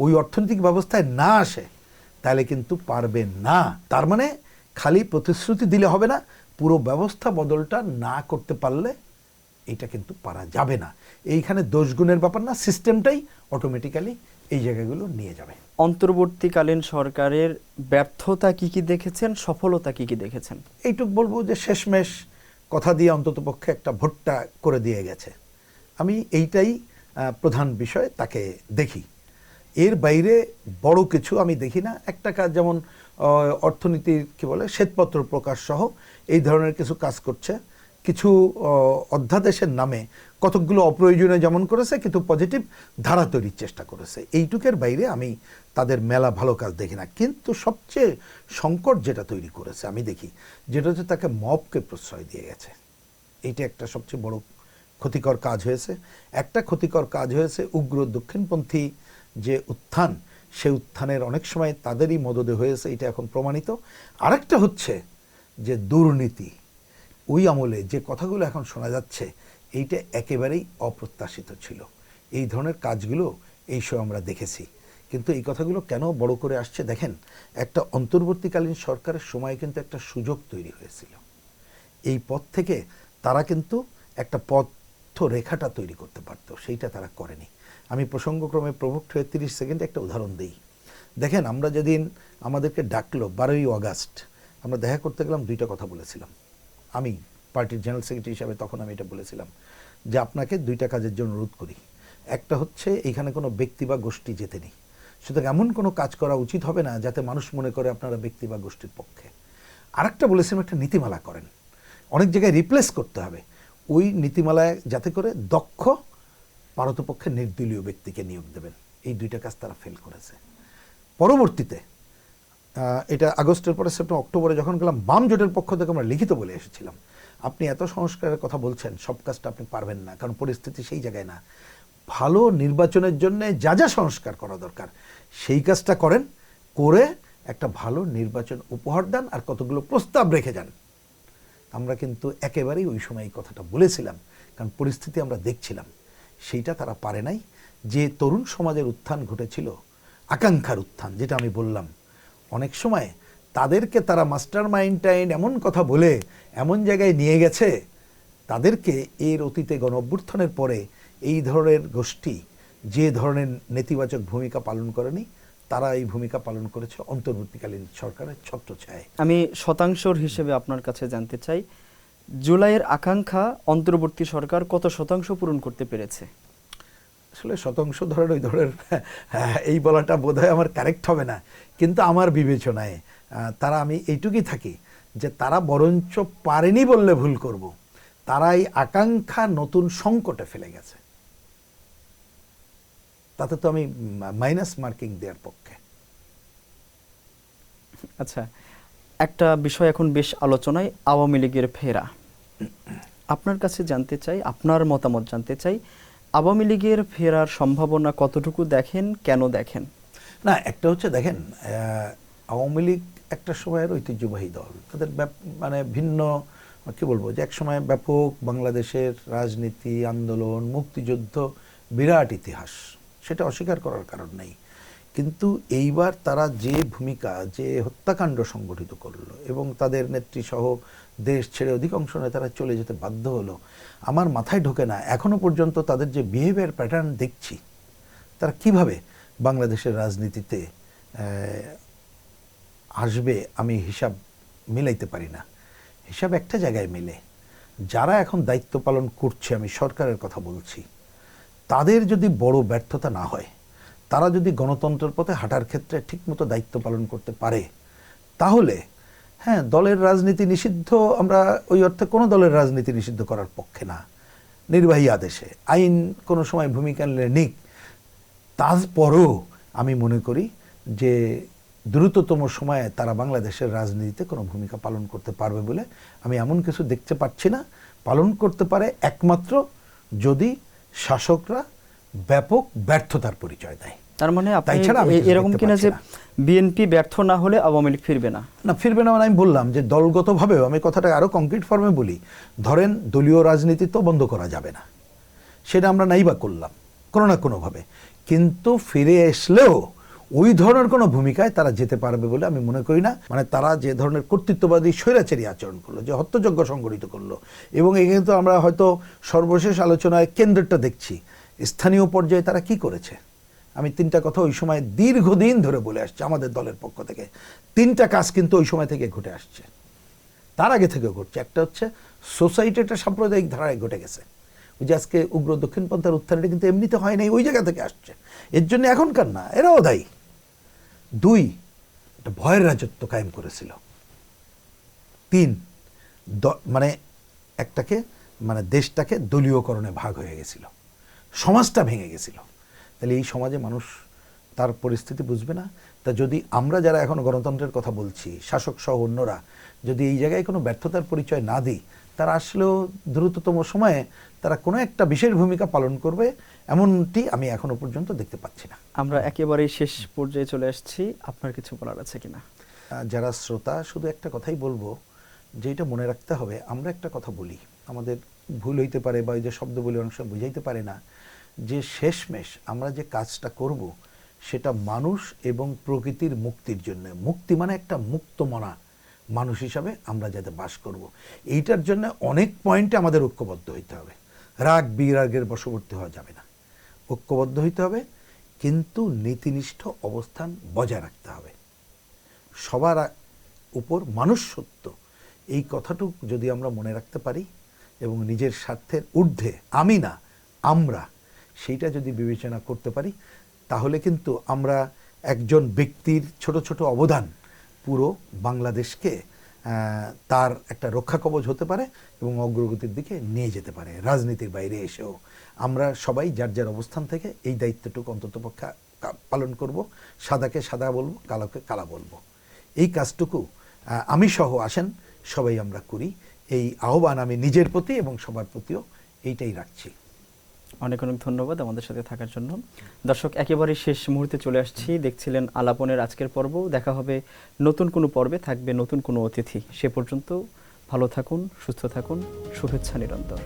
ওই অর্থনৈতিক ব্যবস্থায় না আসে, তাহলে কিন্তু পারবে না। তার মানে খালি প্রতিশ্রুতি দিলে হবে না, পুরো ব্যবস্থা বদলটা না করতে পারলে এটা কিন্তু পারা যাবে না। এইখানে দোষগুণের ব্যাপার না, সিস্টেমটাই অটোমেটিক্যালি এই জায়গাগুলো নিয়ে যাবে। অন্তর্বর্তীকালীন সরকারের ব্যর্থতা কি কি দেখেছেন, সফলতা কি কি দেখেছেন? এইটুক বলবো যে শেষমেশ কথা দিয়ে অন্ততপক্ষে একটা ভোটটা করে দিয়ে গেছে। আমি এইটাই প্রধান বিষয় তাকে দেখি। এর বাইরে বড় কিছু আমি দেখি না। একটা কাজ যেমন অর্থনীতির কি বলে শ্বেতপত্র প্রকাশ সহ এই ধরনের কিছু কাজ করছে, কিছু অধ্যাদেশের নামে কতকগুলো অপ্রয়োজনীয় যেমন করেছে, কিন্তু পজিটিভ ধারা তৈরির চেষ্টা করেছে। এইটুকের বাইরে আমি তাদের মেলা ভালো কাজ দেখি না। কিন্তু সবচেয়ে সংকট যেটা তৈরি করেছে আমি দেখি, যেটা হচ্ছে তাকে মবকে প্রশ্রয় দিয়ে গেছে। এইটা একটা সবচেয়ে বড় ক্ষতিকর কাজ হয়েছে। একটা ক্ষতিকর কাজ হয়েছে উগ্র দক্ষিণপন্থী যে উত্থান, সে উত্থানের অনেক সময় তাদেরই মদদে হয়েছে, এটা এখন প্রমাণিত। আরেকটা হচ্ছে যে দুর্নীতি, ওই আমলে যে কথাগুলো এখন শোনা যাচ্ছে, এইটা একেবারেই অপ্রত্যাশিত ছিল। এই ধরনের কাজগুলো এই সময় আমরা দেখেছি। কিন্তু এই কথাগুলো কেন বড় করে আসছে দেখেন, একটা অন্তর্বর্তীকালীন সরকারের সময় কিন্তু একটা সুযোগ তৈরি হয়েছিল। এই পথ থেকে তারা কিন্তু একটা পথরেখাটা তৈরি করতে পারতো, সেইটা তারা করেনি। আমি প্রসঙ্গক্রমে প্রভুক্ত হয়ে 30 সেকেন্ডে একটা উদাহরণ দিই। দেখেন, আমরা যেদিন আমাদেরকে ডাকলো 12ই আগস্ট, আমরা দেখা করতে গেলাম, 2টা কথা বলেছিলাম। আমি পার্টির জেনারেল সেক্রেটারি হিসাবে তখন আমি এটা বলেছিলাম যে আপনাকে 2টা কাজের জন্য অনুরোধ করি। একটা হচ্ছে এইখানে কোনো ব্যক্তি বা গোষ্ঠী যেতে নেই, সুতরাং এমন কোনো কাজ করা উচিত হবে না যাতে মানুষ মনে করে আপনারা ব্যক্তি বা গোষ্ঠীর পক্ষে। আরেকটা বলেছিলাম একটা নীতিমালা করেন, অনেক জায়গায় রিপ্লেস করতে হবে। ওই নীতিমালায় যাতে করে দক্ষ পারতপক্ষে নির্দলীয় ব্যক্তিকে নিয়োগ দেবেন। এই 2টা কাজ তারা ফেল করেছে। পরবর্তীতে এটা আগস্টের পরে সেপ্টেম্বর অক্টোবরে যখন গেলাম, বাম জোটের পক্ষ থেকে আমরা লিখিত বলে এসেছিলাম, আপনি এত সংস্কারের কথা বলছেন, সব কাজটা আপনি পারবেন না, কারণ পরিস্থিতি সেই জায়গায় না। ভালো নির্বাচনের জন্য যা যা সংস্কার করা দরকার সেই কাজটা করেন, করে একটা ভালো নির্বাচন উপহার দেন, আর কতগুলো প্রস্তাব রেখে যান। আমরা কিন্তু একেবারেই ওই সময় এই কথাটা বলেছিলাম, কারণ পরিস্থিতি আমরা দেখছিলাম। সেইটা তারা পারে নাই। যে তরুণ সমাজের উত্থান ঘটেছিল, আকাঙ্ক্ষার উত্থান, যেটা আমি বললাম, অনেক সময় তাদেরকে তারা মাস্টার মাইন্ড এমন কথা বলে এমন জায়গায় নিয়ে গেছে, তাদেরকে এর অতীতে গণ অভ্যুত্থানের পরে এই ধরনের গোষ্ঠী যে ধরনের নেতিবাচক ভূমিকা পালন করেনি, তারা এই ভূমিকা পালন করেছে অন্তর্বর্তীকালীন সরকারের ছত্রছায়ায়। আমি শতাংশর হিসেবে আপনার কাছে জানতে চাই, জুলাইয়ের আকাঙ্ক্ষা অন্তর্বর্তী সরকার কত শতাংশ পূরণ করতে পেরেছে? আসলে শতাংশ ধরেন ওই ধরনের এই বলাটা বোধহয় আমার কারেক্ট হবে না, কিন্তু আমার বিবেচনায় তারা, আমি এইটুকুই থাকি যে তারা বরঞ্চ পারেনি বললে ভুল করব, তারা এই আকাঙ্ক্ষা নতুন সংকটে ফেলে গেছে। তাতে তো আমি মাইনাস মার্কিং দেওয়ার পক্ষে। আচ্ছা, একটা বিষয় এখন বেশ আলোচনায়, আওয়ামী লীগের ফেরা। আপনার কাছে জানতে চাই, আপনার মতামত জানতে চাই, আওয়ামী লীগের ফেরার সম্ভাবনা কতটুকু দেখেন, কেন দেখেন? না, একটা হচ্ছে দেখেন, আওয়ামী লীগ একটা সময়ের ঐতিহ্যবাহী দল, তাদের মানে ভিন্ন কি বলবো, যে এক সময় ব্যাপক বাংলাদেশের রাজনীতি, আন্দোলন, মুক্তিযুদ্ধ, বিরাট ইতিহাস, সেটা অস্বীকার করার কারণ নেই। কিন্তু এইবার তারা যে ভূমিকা, যে হত্যাকাণ্ড সংগঠিত করলো এবং তাদের নেত্রী সহ দেশ ছেড়ে অধিকাংশ নেতারা চলে যেতে বাধ্য হলো, আমার মাথায় ঢোকে না এখনো পর্যন্ত তাদের যে বিহেভিয়ার প্যাটার্ন দেখছি, তারা কিভাবে বাংলাদেশের রাজনীতিতে আসবে, আমি হিসাব মিলাইতে পারি না। হিসাব একটা জায়গায় মেলে, যারা এখন দায়িত্ব পালন করছে, আমি সরকারের কথা বলছি, তাদের যদি বড় ব্যর্থতা না হয়, তারা যদি গণতন্ত্রের পথে হাঁটার ক্ষেত্রে ঠিকমতো দায়িত্ব পালন করতে পারে, তাহলে হ্যাঁ, দলের রাজনীতি নিষিদ্ধ, আমরা ওই অর্থে কোনো দলের রাজনীতি নিষিদ্ধ করার পক্ষে না, নির্বাহী আদেশে আইন কোনো সময় ভূমিকা নিলে নিক, তারপরও আমি মনে করি যে দ্রুততম সময়ে তারা বাংলাদেশের রাজনীতিতে কোনো ভূমিকা পালন করতে পারবে বলে আমি এমন কিছু দেখতে পাচ্ছি না। পালন করতে পারে একমাত্র যদি শাসকরা ব্যাপক ব্যর্থতার পরিচয় দেয়। তার মানে আপনি তাই ছাড়া আমি কিছু এরকম দেখতে কিনা পাচ্ছি যে না। বিএনপি ব্যর্থ না হলে আওয়ামী লীগ ফিরবে না? না, ফিরবে না মানে আমি বললাম যে দলগতভাবেও, আমি কথাটা আরো কংক্রিট ফর্মে বলি, ধরেন দলীয় রাজনীতি তো বন্ধ করা যাবে না, সেটা আমরা নাই বা করলাম কোনো না কোনোভাবে, কিন্তু ফিরে আসলেও ওই ধরনের কোনো ভূমিকায় তারা যেতে পারবে বলে আমি মনে করি না। মানে তারা যে ধরনের কর্তৃত্ববাদী স্বৈরাচারী আচরণ করলো, যে হত্যাযজ্ঞ সংগঠিত করলো, এবং এখানে তো আমরা হয়তো সর্বশেষ আলোচনায় কেন্দ্রটা দেখছি, স্থানীয় পর্যায়ে তারা কি করেছে। আমি তিনটা কথা ওই সময় দীর্ঘদিন ধরে বলে আসছি আমাদের দলের পক্ষ থেকে। তিনটা কাজ কিন্তু ওই সময় থেকে ঘটে আসছে, তার আগে থেকে ঘটছে। একটা হচ্ছে সোসাইটি একটা সাম্প্রদায়িক ধারায় ঘটে গেছে। ওই যে আজকে উগ্র দক্ষিণপন্থার উত্থানটা কিন্তু এমনিতে হয় নাই, ওই জায়গা থেকে আসছে। এর জন্য এখনকার না, এরাও দায়ী। দুই, একটা ভয়ের রাজত্ব কায়েম করেছিল। তিন, মানে একটাকে মানে দেশটাকে দলীয়করণে ভাগ হয়ে গেছিল, সমাজটা ভেঙে গেছিল। তাহলে এই সমাজে মানুষ তার পরিস্থিতি বুঝবে না। তা যদি আমরা যারা এখন গণতন্ত্রের কথা বলছি, শাসক সহ অন্যরা যদি এই জায়গায় কোনো ব্যর্থতার পরিচয় না দিই, তারা আসলেও দ্রুততম সময়ে তারা কোনো একটা বিশেষ ভূমিকা পালন করবে, এমনটি আমি এখনো পর্যন্ত দেখতে পাচ্ছি না। আমরা একেবারেই শেষ পর্যায়ে চলে আসছি, আপনার কিছু বলার আছে কিনা? যারা শ্রোতা, শুধু একটা কথাই বলবো, যে এটা মনে রাখতে হবে, আমরা একটা কথা বলি, আমাদের ভুল হইতে পারে বা ওই যে শব্দ বলে অনেক সময় বুঝাইতে পারে না, যে শেষমেশ আমরা যে কাজটা করব সেটা মানুষ এবং প্রকৃতির মুক্তির জন্য। মুক্তি মানে একটা মুক্ত মনা মানুষ হিসাবে আমরা যাতে বাস করব, এইটার জন্য অনেক পয়েন্টে আমাদের ঐক্যবদ্ধ হইতে হবে। রাগ বিরাগের বশবর্তী হওয়া যাবে না, ঐক্যবদ্ধ হইতে হবে, কিন্তু নীতিনিষ্ঠ অবস্থান বজায় রাখতে হবে। সবার উপর মানুষ সত্য, এই কথাটুক যদি আমরা মনে রাখতে পারি এবং নিজের স্বার্থের ঊর্ধ্বে আমি না আমরা, সেইটা যদি বিবেচনা করতে পারি, তাহলে কিন্তু আমরা একজন ব্যক্তির ছোট ছোট অবদান পুরো বাংলাদেশকে তার একটা রক্ষা কবচ হতে পারে এবং অগ্রগতির দিকে নিয়ে যেতে পারে। রাজনীতির বাইরে এসেও আমরা সবাই যার যার অবস্থান থেকে এই দায়িত্বটুকু অন্ততপক্ষে পালন করব। সাদাকে সাদা বলবো, কালোকে কালা বলবো। এই কাজটুকু আমি সহ আসেন সবাই আমরা করি, এই আহ্বান আমি নিজের প্রতি এবং সবার প্রতিও এইটাই রাখছি। অনেক অনেক ধন্যবাদ আমাদের সাথে থাকার জন্য। দর্শক, একেবারে শেষ মুহূর্তে চলে আসছি। দেখছিলেন আলাপনের আজকের পর্ব। দেখা হবে নতুন কোনো পর্বে, থাকবে নতুন কোনো অতিথি। সে পর্যন্ত ভালো থাকুন, সুস্থ থাকুন, শুভেচ্ছা নিরন্তর।